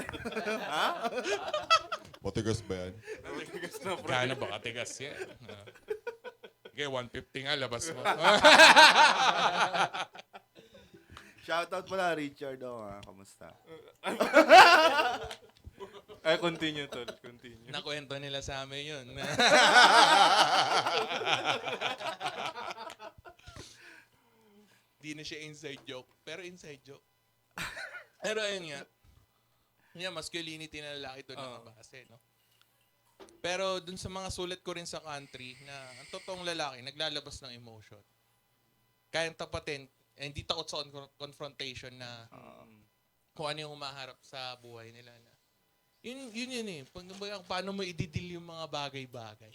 Ha? Matigas ba yan? Gana ba katigas yan? Okay, 150 nga, labas mo. Shoutout pala Richard. Kamusta? Ay, continue, tol. Continue. Nakwento nila sa amin yun. Di na siya inside joke. Pero inside joke. Pero ayun nga. Yeah, masculinity na lalaki doon ang base, no? Pero dun sa mga sulat ko rin sa country na ang totoong lalaki naglalabas ng emotion. Kayang tapatin, hindi takot sa confrontation na kung ano yung humaharap sa buhay nila na. Yun eh. Paano mo ididil yung mga bagay-bagay.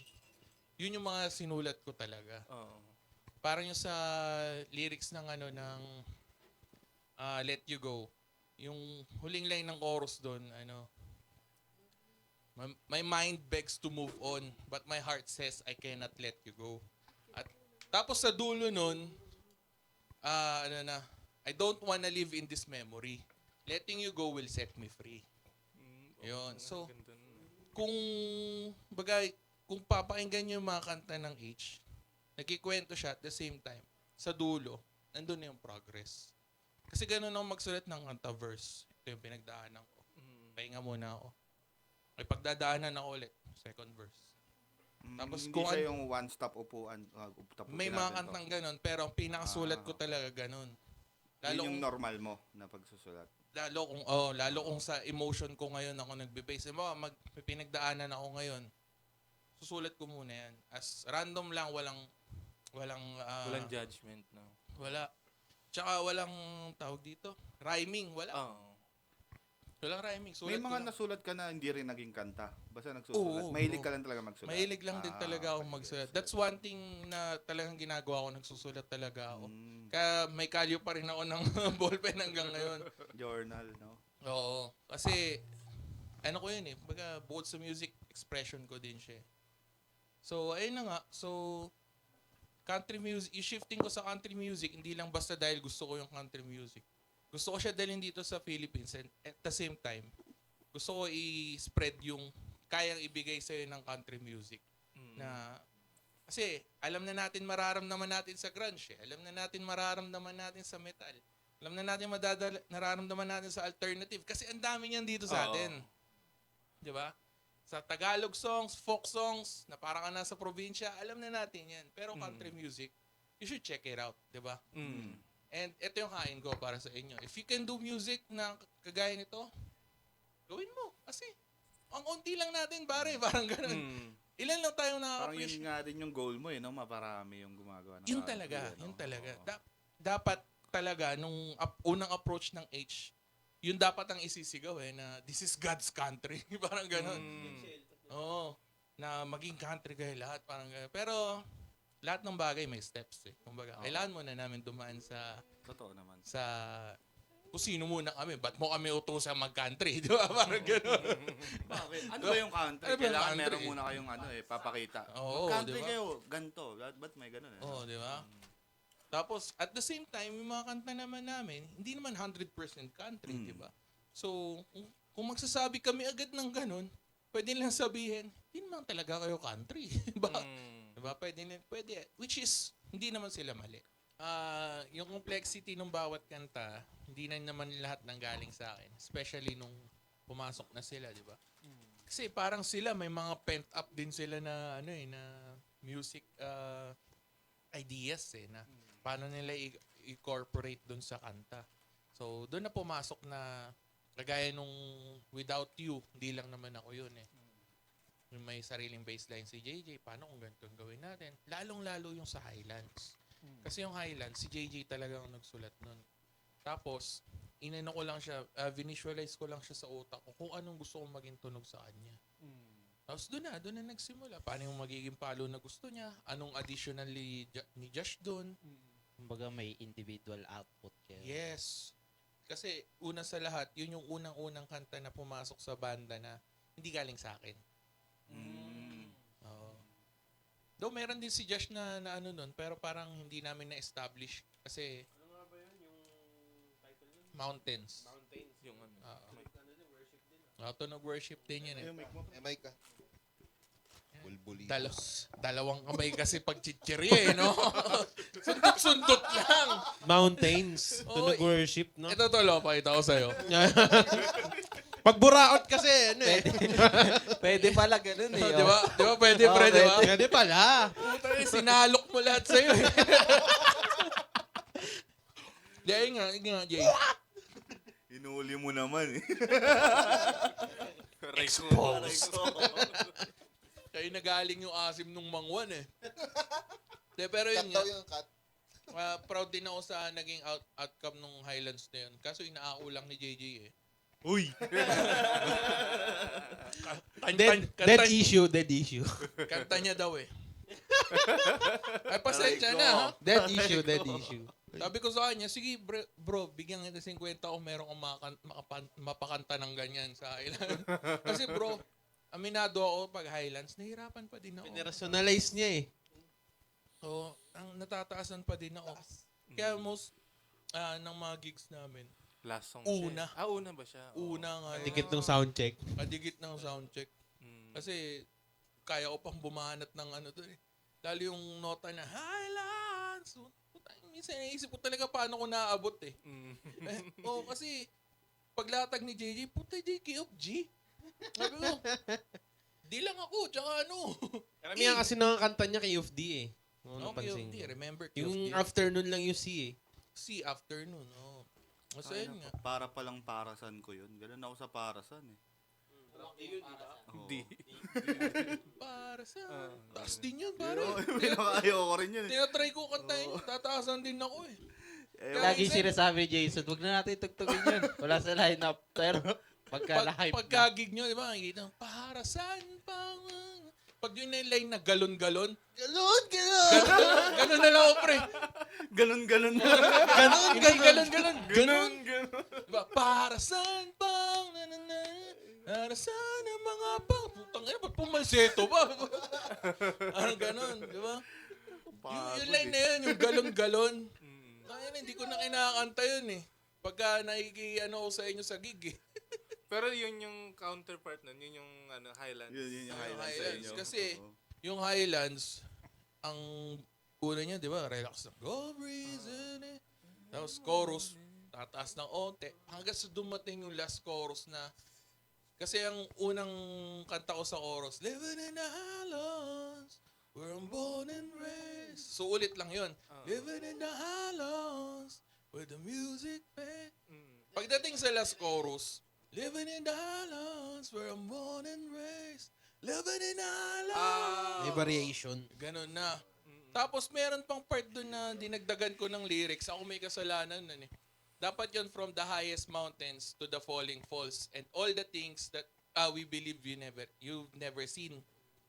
Yun yung mga sinulat ko talaga. Oo. Parang yung sa lyrics ng Let You Go. Yung huling line ng chorus doon, my mind begs to move on, but my heart says I cannot let you go. At tapos sa dulo nun, I don't wanna live in this memory. Letting you go will set me free. Yun. So, kung papakinggan nyo yung mga kanta ng H, nagkikwento siya at the same time, sa dulo, nandun na yung progress. Kasi ganun ako magsulat ng kanta verse. Ito yung pinagdaanan ko. Pahinga muna ako. May pagdadaanan ako ulit. Second verse. Tapos Hindi kung siya yung one-stop upuan. may mga kantang ganun, pero ang pinakasulat ko talaga ganun. Lalo Lalo yung kung, normal mo na pagsusulat. lalo kung sa emotion ko ngayon ako nagbe-base. May pinagdaanan ako ngayon. Susulat ko muna yan. As random lang, walang Walang judgment, no? wala. Tsaka walang tawag dito. Rhyming, wala. Oo. Walang rhyming. Sulat May ko mga lang. nasulat ka na hindi rin naging kanta. Basta nagsusulat. Oo, Mahilig oo. ka lang talaga magsulat. Mahilig lang din talaga akong magsulat. That's one thing na talagang ginagawa ko. Nagsusulat talaga ako. Kaya may kalyo pa rin ako ng ballpen hanggang ngayon. Journal, no? Oo. Kasi, ko yun eh. Baga, bukod sa music, expression ko din siya. So, ayun na nga. So, country music, i-shifting ko sa country music, hindi lang basta dahil gusto ko yung country music. Gusto ko siya dalhin dito sa Philippines and at the same time, gusto ko i-spread yung kayang ibigay sa'yo ng country music. Na, kasi alam na natin mararamdaman natin sa grunge, alam na natin mararamdaman natin sa metal, alam na natin nararamdaman natin sa alternative kasi ang dami niyan dito sa atin. Di ba? Sa Tagalog songs, folk songs, na parang ka nasa probinsya, alam na natin yan. Pero country music, you should check it out, di ba? And ito yung hain ko para sa inyo. If you can do music na kagaya nito, gawin mo. Kasi, ang unti lang natin, pare, parang ganun. Ilan lang tayong Parang nakaka-appreciate. yun nga din yung goal mo, no? Maparami yung gumagawa ng Yun country, talaga, no? yun talaga. Oo. Dapat talaga, nung unang approach ng H, yun dapat ang isisigaw na this is God's country. Parang ganun. Oo. Na maging country kayo lahat. Parang ganun. Pero, lahat ng bagay may steps eh. Kumbaga, kailangan mo na namin dumaan sa Totoo naman. kung sino muna kami. Ba't mo kami utusan mag-country? Di ba? Parang gano'n. Bakit? Ano ba yung country? Ano ba yung Kailangan country? meron muna kayong papakita. Oo, Country diba? kayo, ganito. Ba't may ganun eh? Oo, di ba? Tapos, at the same time, yung mga kanta naman namin, hindi naman 100% country, di ba? So, kung magsasabi kami agad ng ganun, pwede lang sabihin, hindi naman talaga kayo country. Diba? Diba? Pwede. Which is, hindi naman sila mali. Yung complexity ng bawat kanta, hindi na naman lahat nanggaling sa akin. Especially nung pumasok na sila, di ba? Kasi parang sila, may mga pent up din sila na, na music ideas na paano nila incorporate dun sa kanta. So, doon na pumasok na kagaya nung Without You, hindi lang naman ako yun Yung may sariling baseline si JJ, paano kung ganito ang gawin natin? Lalong-lalo yung sa Highlands. Kasi yung Highlands, si JJ talaga ang nagsulat nun. Tapos, inano ko lang siya, visualize ko lang siya sa utak ko kung anong gusto kong maging tunog sa kanya. Tapos doon na nagsimula. Paano yung magiging palo na gusto niya? Anong additionally ni Josh doon? Kumbaga may individual output kayo. Yes. Kasi una sa lahat, yun yung unang-unang kanta na pumasok sa banda na hindi galing sa akin. Oo. Though meron din si Josh na ano nun, pero parang hindi namin na-establish kasi Mountains. Yung ano. Tunog worship din yun eh. May ka. Bulbuli. Dalawang kamay kasi pag chichirya eh, no? Sundot-sundot lang. Mountains. Oo, Tunog worship, no? Ito tolo, pakita ko sa'yo. Pag buraot kasi, ano eh. Pwede pala ganun eh. Di ba? Di ba? Pwede, pre, di ba? Pwede pala. Puta eh, sinalok mo lahat sa'yo eh. Jay nga, Jay. Inuli mo naman eh. Exposed. Kaya nagaling yung asim nung mangwan eh. Pero Cut yun daw nga, yung cut. proud din ako sa naging outcome nung Highlands na yun. Kaso inaakulang ni JJ eh. Uy. Kanta Dead issue. kanta niya daw eh. Ay, pasensya na ha. Dead issue. Sabi ko sa kanya, sige bro, bigyan kita 50 kung meron kang mapakanta ng ganyan sa Highlands. Kasi bro, aminado ako pag Highlands, nahirapan pa din ako. Pinerationalize niya eh. So, ang natataasan pa din ako. Kaya most ng mga gigs namin, Last song Una. siya. Una ba siya? una nga, Dikit ng sound check. kadigit ng soundcheck. Kasi, kaya ko pang bumanat ng ano to eh. Lalo yung nota na, Highlands! Minsan, naisip ko talaga paano ko naaabot eh. Kasi, paglatag ni JJ, puta JK of G. Sabi ko, di lang ako, tsaka ano. Karamihan kasi nakakanta niya kay of D eh. No, Napansin KFD, ko. remember Yung KFD. afternoon lang yung C eh. Si afternoon, oh. Kasi yun nga. Para palang parasan ko yun. Ganun ako sa parasan eh. Hindi. Para sa... Taas din yun, pare. Ayoko rin yun eh. Tinatry ko kantahin, tataasan din ako eh. Lagi sinasabi ni Jason, wag na natin tugtugin yun. Wala sa lineup. Pero pagka-live na. Pagkagig nyo, di ba? Nakikita, para saan pang... Pag yun na yung line na galon-galon, galon na lang ako, pre. Ganun. Hindi galon-galon. Diba? Para saan pang... Para saan ang mga pang... Putang ina, ba't pumalseto ba? Parang ganon, di ba? Yung line na yun, yung galon-galon. Kaya hindi ko na kinakanta yun eh. Pagka nakikiano ko sa inyo sa gig eh. Pero yun yung counterpart nun. Yun yung Highlands. Yun yung highlight sa Highlands. inyo. Kasi, Oo. yung Highlands, ang una niya, di ba? Relax lang. Go breeze in it. Tapos chorus, tataas ng onte. Hanggang sa dumating yung last chorus na, kasi ang unang kanta ko sa chorus, living in the Highlands, where I'm born and raised. So ulit lang yun. Living in the Highlands, where the music plays. Pagdating sa last chorus, living in the Highlands, where I'm born and raised. Living in the Highlands. May variation. Ganon na. Tapos meron pang part doon na dinagdagan ko ng lyrics. Ako may kasalanan nun eh. Dapat yon from the highest mountains to the falling falls and all the things that we believe you've never seen.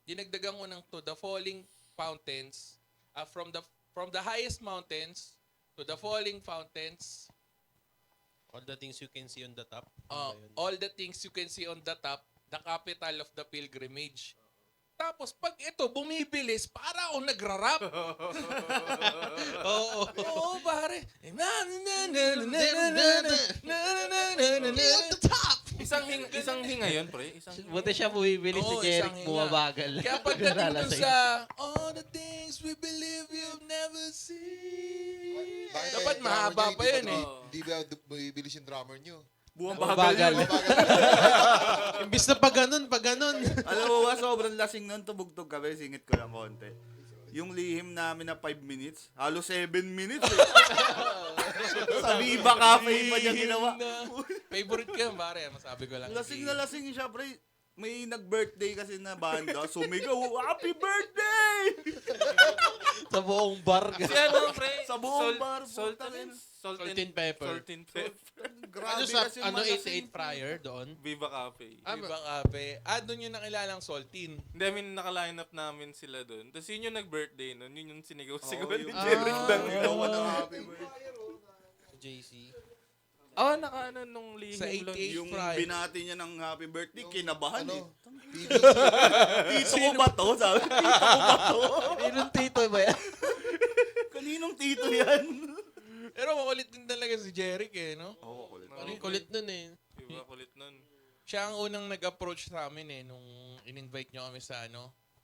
Dinagdagan ko ng to the falling fountains, from the highest mountains to the falling fountains, All the things you can see on the top. Ano ba yun? all the things you can see on the top, the capital of the pilgrimage. Tapos, pag ito, bumibilis, para ako nagra-rap. Oo. Oo, pare. Isang hinga yun, pre. Isang hinga. Buti siya bumibilis si Oo, Jeric, isang hinga. bumabagal. Kaya pagdating dun Nalalasing. sa all the things we believe you've never seen. Dapat mahaba pa yun eh. Hindi ba bumibilis yung drummer nyo? Bumabagal. Imbis na pag ganun. Alam mo ba, sobrang lasing nun, tubugtog kami, singit ko lang konti. Yung lihim namin na 5 minutes, halos 7 minutes eh. Sa Viva Cafe pa niya ginawa. Favorite ko yun, pare. Masabi ko lang. Lasing na lasing siya, pre. may nag-birthday kasi na banda, sumigaw, happy birthday! Sa buong bar. Si ano, pre? Sa buong bar, Salt putang and ina. Salt and pepper. Salt and pepper. Grabe Ano sa kasi ano malasing. 88 prior doon? Viva Cafe. Viva Cafe. Doon yung nakilalang Saltin. Hindi, I mean, naka-line up namin sila doon. Tapos yun yung nag-birthday nun. Yun yung sinigaw-sigaw Oo, ni yung- Jerry Dang. Sigaw ka ng happy birthday. JC. Oh, naka-ano nung lihim Sa lang. 88 Yung prior. binati niya ng happy birthday, kinabahan eh. Ano? Tito ko ba to? Sabi, tito ko ba to? Sinong tito ba yan? Kaninong tito yan? Pero makulit din talaga si Jeric eh, no? Oo, kulit. Ang kulit nun eh. Viva kulit nun. Siya ang unang nag-approach sa amin eh, nung in-invite nyo kami sa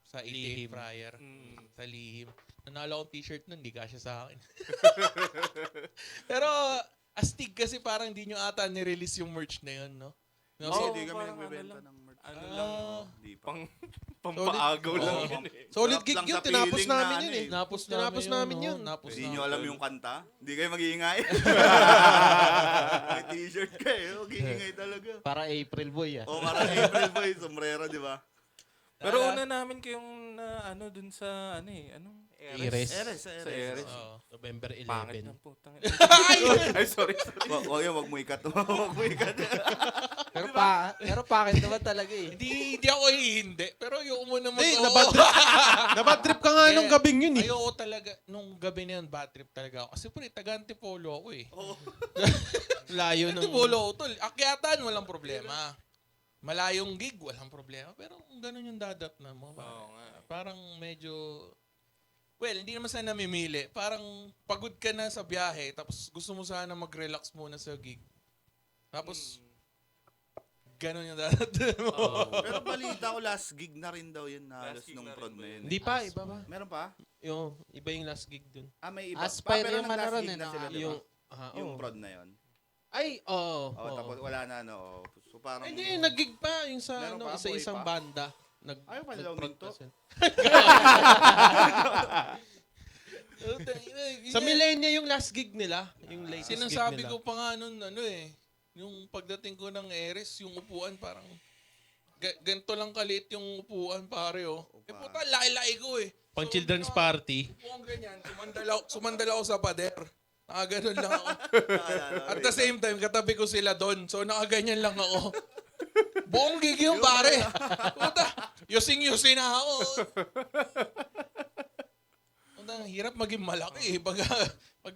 sa 88 Lihim. prior. Mm. Sa lihim. Nanalo akong t-shirt nun, di kasya sa akin. Pero, astig kasi parang di nyo ata nirelease yung merch na yun, no? No, Kasi Oo, hindi kami parang nagbebenta ano lang. ng merch. Ano Ah. lang. Hindi pa. Pampaagaw lang Oo. yun eh. Solid Sarap gig lang yun. sa Tinapos feeling namin na yun ano eh. eh. Tinapos namin yun. Napos Hindi nyo namin. alam yung kanta? Hindi kayo mag-iingay? May t-shirt kayo, mag-iingay talaga. Para April Boy ah. O, para April Boy, sombrero, di ba? Pero una namin kayong na ano dun sa ano eh. Anong? Eres. Eres, Sa Eres. Eres. Oo. November Pangit 11. ng putang. Ay, sorry. Wag mo ikat. Wag mo ikat. Pero pakit naman talaga eh. Hindi ako hihindi. Pero ayoko mo naman. Hey, oo. nabad trip ka nga Eh, nung gabing yun eh. Ayoko talaga. Nung gabi na yun, bad trip talaga ako. Kasi pre, taga-Antipolo ako eh. Layo ng... Antipolo ako tol. Akyatan, walang problema. Malayong gig, walang problema. Pero kung ganun yung dadat na mo, Oo nga. parang medyo... Well, hindi naman sana namimili. Parang pagod ka na sa biyahe, tapos gusto mo sana mag-relax muna sa gig. Tapos, ganun yung dadat mo. Pero balita ko, last gig na rin daw yun na halos Last gig nung na prod rin na ba yun. Hindi pa, iba pa. Meron pa? Yung, iba yung last gig dun. May iba. Aspire Pero yung nag-last ano ron gig eh, na no? sila, di ba? Yung, Yung oo. prod na yun. Ay, oo. Oh, tapos wala na, no? So parang... Ay, hindi, nag-gig pa yung sa Meron ano, pa? isa-isang Buhay pa? banda. Ayaw pa nila nag-prod uminto. pa sila. Sa Sa Millennia yung last gig nila. Yung latest Sinasabi gig nila. ko pa nga nun, ano eh, yung pagdating ko ng Eres, yung upuan parang, ganito lang kaliit yung upuan pare oh. Eh puta, laki-laki ko eh. Pang children's party. Upuan ganyan, sumandal ako sa pader. Nakaganon lang ako. At the same time, katabi ko sila doon. So nakaganyan lang ako. Buong gig yung pare. Puta, yusing-yusin na ako. Puta, hirap maging malaki eh. Pag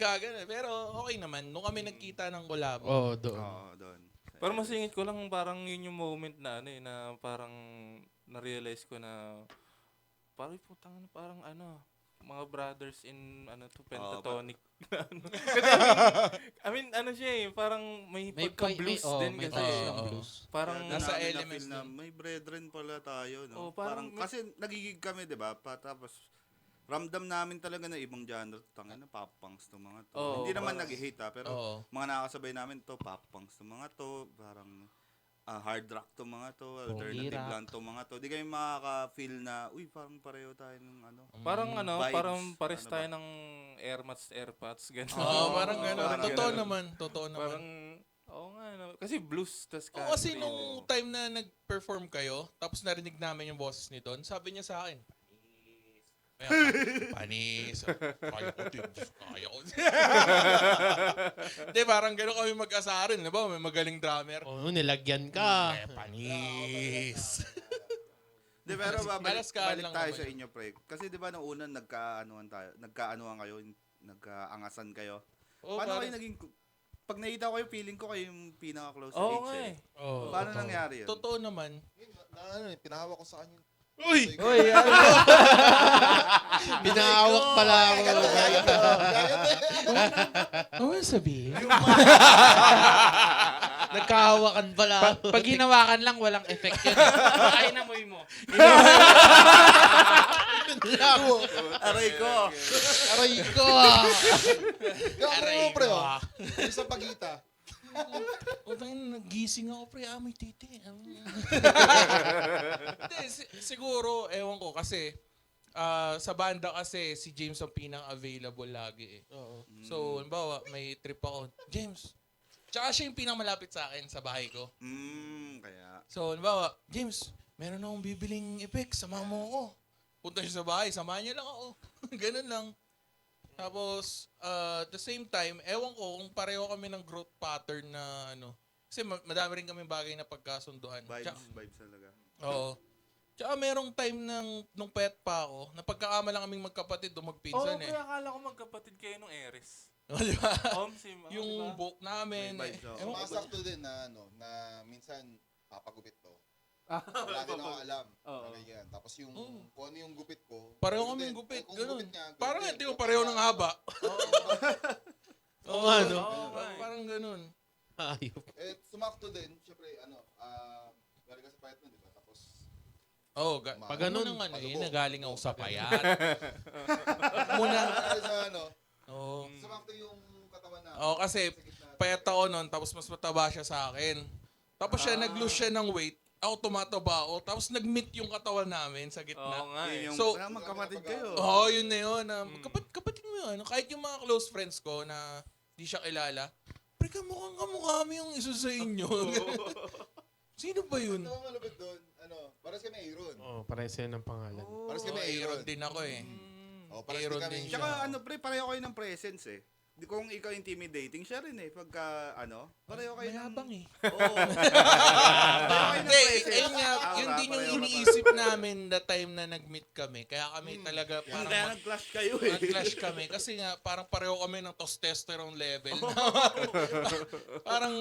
ganun. Pero okay naman. Nung kami nagkita ng collab. Oo, doon. Oo, doon. Pero masingit ko lang parang yun yung moment na ano eh, na parang na-realize ko na parang putang parang ano, mga brothers in ano to pentatonic. I mean, ano siya eh, parang may pagka-blues din may kasi. touch ng Oo. blues. Parang Kaya nasa namin elements na-feel na din. may brethren pala tayo, no? Oh, parang kasi nagigig kami, di ba? Tapos ramdam namin talaga na ibang genre. Tangin na, pop-punks to mga to. Oo, Hindi naman parang- nag-hate ha, pero Oo. mga nakakasabay namin to, pop-punks to mga to, parang hard rock to mga to, alternative rock. lang to mga to. Di kayo makaka-feel na, uy, parang pareho tayo ng ano. parang ano, Vibes. parang pares Ano tayo ng airpods, gano'n. Oo, parang gano'n. parang Totoo ganun. naman. Totoo naman. Parang, oo nga, no? Kasi blues, tas Oo, kasi country. nung time na nag-perform kayo, tapos narinig namin yung boses ni Don, sabi niya sa akin, panis. Kaya ko, Diyos, kaya ko. Hindi, parang gano'n kami mag-asarin. Diba? May magaling drummer. Oo, nilagyan ka. Panis. Di, pero Malaskaan balik lang tayo naman sa yun. inyo, pre. Kasi di ba nung una nagkaanuhan kayo, nagkaangasan kayo. Oo, Paano parang- kayo naging, pag nakita ko kayo, feeling ko kayo yung pinaka-close Oo sa nga H eh. Oo, Paano totoo. nangyari yun? Totoo naman. Ano eh, pinahawak ko sa kanya. Uy! Uy, ano? Pinahawak pala ako. Ano yung sabihin? Nagkahawakan pala. Pag hinawakan lang, walang effect yun. Ay, namoy mo. Aray ko! Aray ko! Gawin mo, pre, oh. Sa pagita. Utang nagising ako, pre. May titi. Hindi, siguro, ewan ko, kasi sa banda kasi si James ang pinang-available lagi eh. Oo. So, halimbawa, may trip ako, James, Tsaka siya yung pinakamalapit sa akin sa bahay ko. Kaya. So, halimbawa, James, meron akong bibiling effects, samahan mo ako. Punta siya sa bahay, samahan niya lang ako. Ganun lang. Tapos, at the same time, ewan ko kung pareho kami ng growth pattern na ano. Kasi madami rin kami bagay na pagkasunduan. Vibes talaga. Oo. Tsaka merong time nung pet pa ako, napagkakama lang kaming magkapatid o magpinsan eh. kaya akala ko magkapatid kayo nung Eres. Di ba? Sim, Yung book namin. May vibes, Ewan ko ba? Masakto din na na minsan papagupit to. Wala din ako alam. Ganyan. Tapos yung kung ano yung gupit ko. Pareho ganun kaming din. gupit. Kung Ganun. gupit niya, ganun Parang din. hindi ko pareho ng haba. Oo nga, no? Parang ganun. Ayop. Sumakto din. Siyempre, galing ka sa payat mo, di ba? Tapos, Pag ganun, ganun, ano padugo. nagaling ako sa payat. Muna. sa Oo. sumakto yung katawan na. Oo, kasi payat ako nun, tapos mas mataba siya sa akin. Tapos siya, nag-lose siya ng weight. Ako tumataba ako. Tapos nag-meet yung katawan namin sa gitna. Oo nga eh. Yung, So- magkapatid kayo. Oo, yun na yun. Kapatid mo yun. Kahit yung mga close friends ko na di siya kilala, pre, kamukha mo yung isa sa inyo. Sino ba yun? Ito ang malapit doon. Paras kami Aaron. Oo, parehas yan ng pangalan. Paras kami Aaron Aaron. din ako eh. Paras Aaron din kami. din siya. Tsaka pareho kayo ng presence eh. Di kung ikaw intimidating, siya rin eh. Pagka, pareho kayo ng... Mayabang eh. Oo. Hindi, yun nga, yun din yung iniisip namin the time na nag-meet kami. Kaya kami talaga parang Kaya nag-clash kayo eh. nag-clash kami. Kasi nga, parang pareho kami ng testosterone level. Parang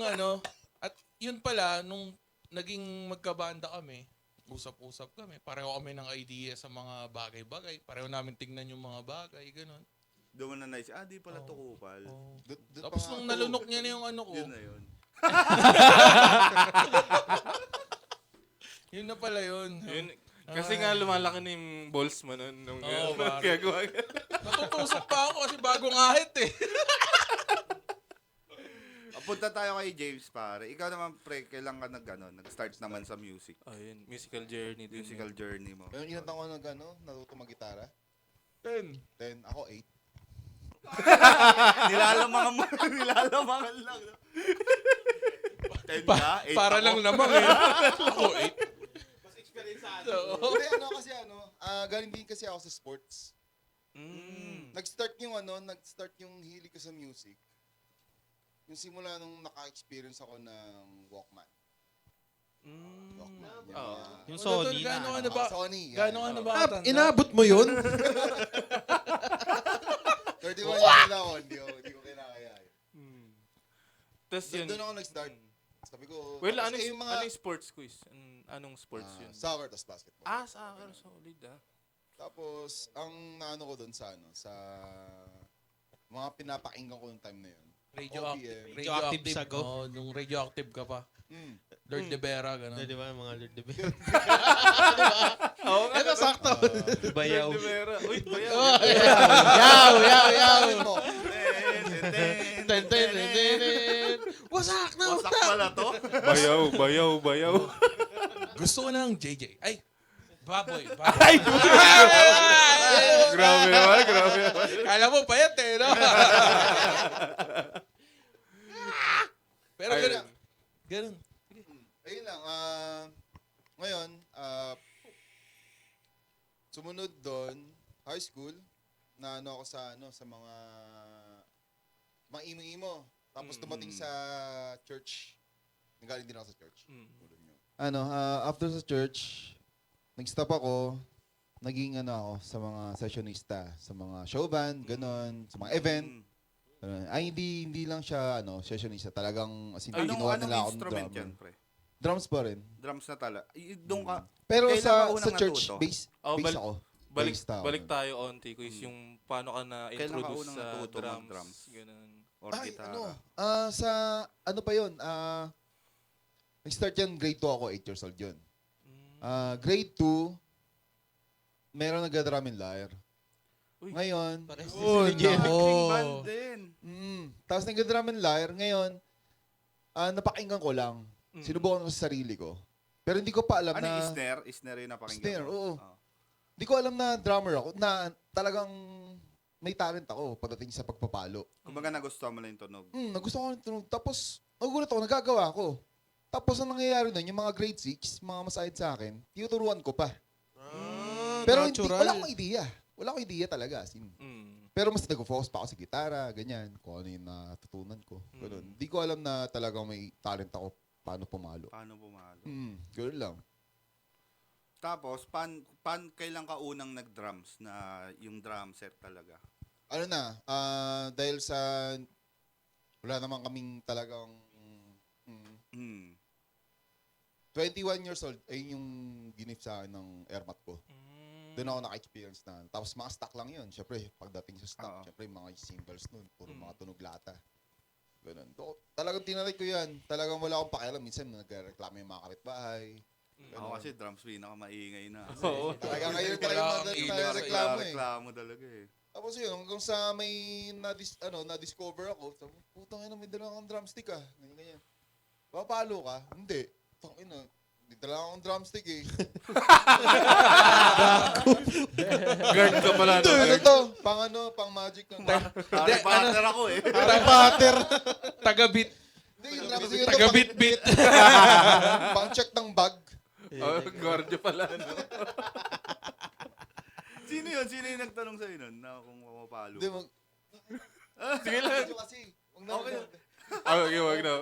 at yun pala, nung naging magkabanda kami, usap-usap kami. Pareho kami ng idea sa mga bagay-bagay. Pareho namin tingnan yung mga bagay, ganun. Doon mo na nice, di pala to kupal. Tapos nung nalunok niya na yung ano ko, Yun na yun. yun na pala yun. Kasi nga lumalaki na yung balls mo nun. Nung Oo, kaya Natutusok pa ako kasi bagong ahit eh. Punta tayo kay James, pare. Ikaw naman, pre, kailan ka nag-start naman sa music? Ayun, musical journey din. Musical journey mo. Yung ilang taon ko natuto mag-gitara? 10. 10. Ako 8. Nilalamangan lang. No? 10 ka? 8 Para ako. lang naman eh. Ako 8. Mas experience sa Hindi, galing din kasi ako sa sports. Nag-start yung hilig ko sa music. Yung simula nung naka-experience ako ng Walkman. Walkman. Yung Sony Gano'n na. ba? Sony. Gano'n ba? Inabot mo yun? 31 years na ako, hindi ko kinakaya. Tapos yun. Doon ako nag-start. Sabi ko, Well, kasi yung mga anong sports quiz? Anong sports yun? soccer tas basketball. Soccer. Solid Tapos, ang naano ko doon sa mga pinapakinggan ko noong time na yun. Radioactive. Radioactive sago. Oh, nung radioactive ka pa. Lord De Vera, gano'n. Di ba, mga Lord de Bell? Ito, sakto. Bayaw. Uy, bayaw. Yaw. mo, Ten. Wasak na, Wasak pala to. Bayaw. Gusto ko ng JJ. Ay, baboy. Grabe naman. Kala mo payat eh, no? Pero ganun. ayun lang, ngayon, sumunod doon, high school, na ako sa mga imo-imo. Tapos dumating sa church. Nagaling din ako sa church. After sa church, nag-stop ako, naging ako sa mga sessionista, sa mga show band, ganon, sa mga event. Ay, hindi lang siya, sessionista. Talagang, as in, ginawa nila akong instrument drummer. yan, pre? Drums pa rin. Drums na tala. Doon ka. Pero Kailan ka sa unang church, natuto? bass ako. Bass tao. Balik tayo onti, quiz. Yung paano ka Kailan ka na-introduce unang sa natuto drums. mag-drums? Ganun. Or Ay, gitara. pa yun? Nag-start yan, grade 2 ako, 8 years old yun. Grade 2, meron nag-drum and lyre. Uy. Ngayon, Marching band din. tapos nag-drum and lyre, ngayon, napakinggan ko lang. Sinubukan ko sa sarili ko. Pero hindi ko pa alam Ano na... yung snare? Snare yung napakinggan Snare, mo? oo. Hindi ko alam na drummer ako, na talagang may talent ako pagdating sa pagpapalo. Kumbaga nagustuhan mo lang yung tunog. Nagustuhan ko yung tunog. Tapos, nagugulat ako, nagagawa ko. Tapos ang nangyayari nun, yung mga grade 6, mga masahid sa akin, tinuturuan ko pa. Pero hindi, wala akong idea. Wala akong idea talaga. As in. Pero mas nag-focus pa ako sa gitara, ganyan. Kung ano yung natutunan ko. Ganun. Hindi ko alam na talagang may talent ako paano pumalo. Paano pumalo? Ganun lang. Tapos, kailan ka unang nag-drums na yung drum set talaga? Ano na, dahil sa wala naman kaming talagang 21 years old, ay yung gift sa akin ng airmat ko. Doon ako naka-experience na. Tapos mga stock lang yun. Siyempre, pagdating sa stock, siyempre mga cymbals nun, puro mga tunog lata. Ganun. Talagang tinaray ko yan. Talagang wala akong pakialam. Minsan nagreklamo yung mga kapitbahay. Ako kasi drums pinaka-maingay na. Talaga ngayon talaga reklamo talaga eh. Tapos yun, hanggang sa may na-discover ako, sabi, putang ina, may dala kang drumstick ah. Ganyan. Papalo ka? Hindi. Tangin na. Hindi dala akong drumstick eh. Guard ka pala. Ano to? Pang magic ng Harry Potter ako eh. Taga-beat. Hindi, yung drumstick yun to. Taga-beat-beat. Pang-check ng bag. Guardia pala. No? Sino yun? Sino yung nagtanong sa'yo nun na kung mapapalo? Hindi, Sige lang. kasi. Okay. Okay, wag na.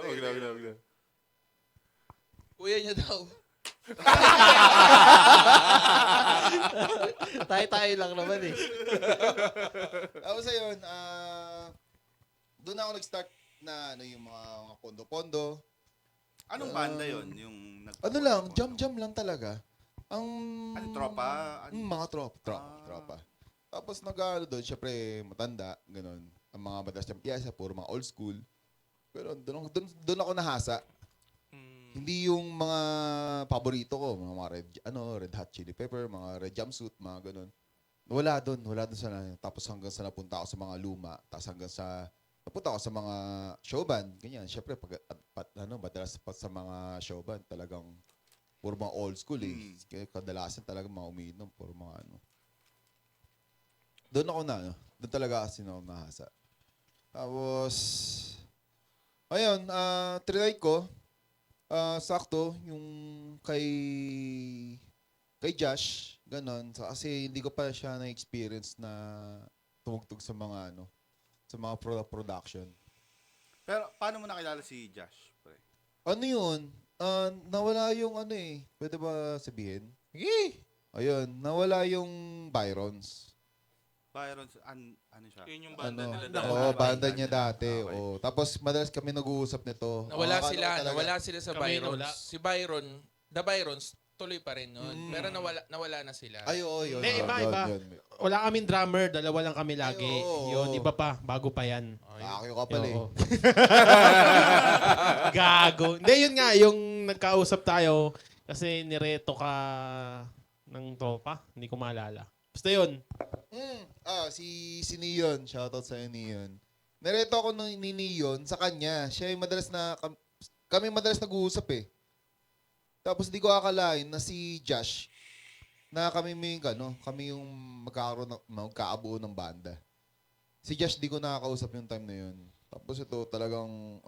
Kuya niya daw. Tayo-tayo lang naman eh. Tapos ayun, doon ako nag-start na yung mga pondo-pondo. Anong banda yun? Yung Ano lang, jam-jam lang talaga. Ang tropa? mga tropa. Tapos nag-ano doon, syempre matanda, ganun. Ang mga madalas niyang piyesa, puro mga old school. Pero doon ako nahasa. Hindi yung mga paborito ko, mga Red Hot Chili Pepper, mga Red Jumpsuit, mga ganun. Wala doon sa tapos hanggang sa napunta ako sa mga luma, tapos hanggang sa napunta ako sa mga showband, ganyan. Syempre madalas pa sa mga showband talagang puro mga old school eh. Kaya kadalasan talaga mga umiinom, puro mga ano. Doon ako doon talaga kasi ako nahasa. Tapos ayun, trinay ko. Sakto, yung kay Josh, ganon. Kasi hindi ko pa siya na-experience na tumugtog sa mga sa mga production. Pero paano mo nakilala si Josh? Pre? Ano yun? Nawala yung pwede ba sabihin? Ayun, nawala yung Byrons. Byron, ano siya? Yun yung banda nila Banda niya dati. Okay. Tapos madalas kami nag-uusap nito. Nawala sila sa Kami Byron. nawala. Si Byron, The Byrons, tuloy pa rin nun. Pero nawala na sila. Ay, oo, yun. Hindi, iba. Yun. Wala kaming drummer, dalawa lang kami lagi. Ay, oo. Yun, iba pa, bago pa yan. Akyo ka pala eh. Oo. Gago. Hindi, yun nga, yung nagkausap tayo, kasi nireto ka ng tropa, hindi ko maalala. Basta yun. Si Neon. Shoutout sa Neon. Nareto ako ni Neon sa kanya. Siya yung kami madalas nag-uusap eh. Tapos di ko akalain na si Josh, na kami yung magkaabuo ng banda. Si Josh di ko nakakausap yung time na yun. Tapos ito talagang,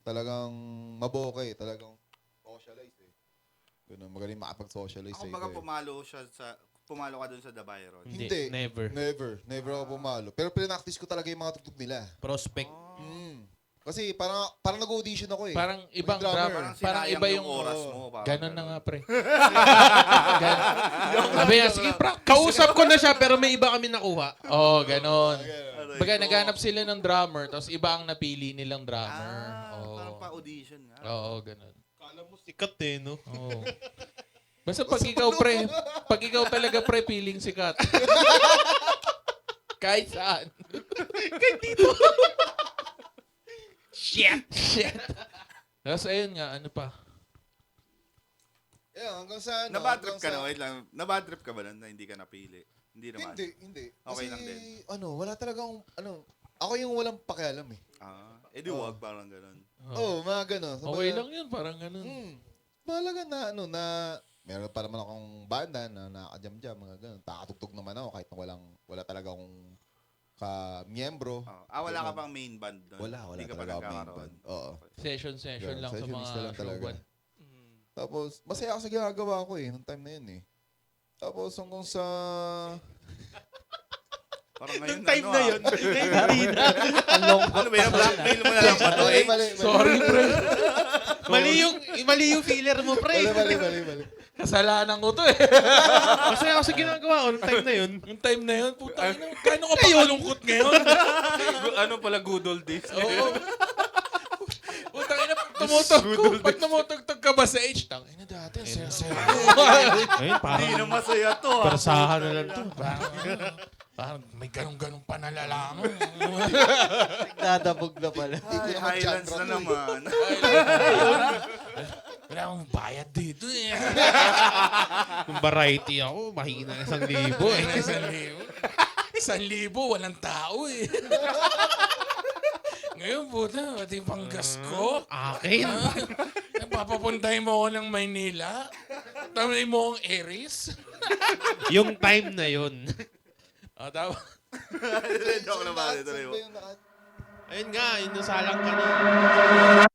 talagang maboka eh. Talagang socialize eh. Ganun, magaling makapag-socialize Ako eh. baga pumalo ka dun sa The Byron. Hindi, never. Never ako pumalo. Pero pinaktis ko talaga yung mga tugtog nila. Prospect. Kasi parang nag-audition ako eh. Parang ibang drummer. drummer. Parang Parang sinayang iba yung oras mo. Parang Ganon na nga, pre. Sabi niya, sige, kausap ko na siya, pero may iba kami nakuha. Oh, ganon. Baga, naghanap sila ng drummer, tapos iba ang napili nilang drummer. Parang pa-audition nga. Oo, ganon. Kala mo sikat eh, no? Oo. Basta pag ikaw talaga, pre, feeling sikat. Kahit saan. Kahit dito. Shit. Tapos ayun nga, ano pa? Hanggang sa Nabad trip ka na, wait lang. Nabad trip ka ba nun na hindi ka napili? Hindi naman. Hindi. Okay Kasi, lang din. wala talagang, ako yung walang pakialam eh. Di wag, parang ganun. Mga gano'n. Okay lang yun, parang ganun. Mahalaga na meron pa naman akong banda na nakajam-jam, mga gano'n. Takatugtog naman ako kahit na wala talaga akong ka-miyembro. Wala ka pang main band doon? Wala Hindi ka pa talaga ako main nagkakaroon? band. Oo. Session Yeah, lang sa mga sessionista lang talaga. showband. Tapos, masaya ako sa ginagawa ko nung time na yun Tapos, hanggang sa... Parang ngayon, Time na yun. Hindi na. Ano ba yan? Blackmail mo na lang ba to? Mali. Sorry, pre. Mali yung feeler mo, pre. Mali. Kasalanan ko to eh. Masaya ako sa ginagawa ko nung time na yun. Yung time na yun, puta, kano ka pa kalungkot ngayon? Ano pala good old days? Oo. Putang ina, pag tumutugtog ka ba sa H, tang ina dati, saya-saya. Ayun, parang Hindi na masaya to. persahan na lang to. Parang may ganun-ganun pa nalalaman. Nagdadabog na pala. Ay, Highlands na naman. Wala akong bayad dito eh. Kung variety ako, mahina 1,000 eh. 1,000, walang tao eh. Ngayon, puta, pati pang gas ko. Akin. Papapuntahin mo ako ng Maynila. Tamay mo akong Aries. Yung time na yun. Tama. Joke naman. Ito na yun. Ayun nga, yun nasalang ka na.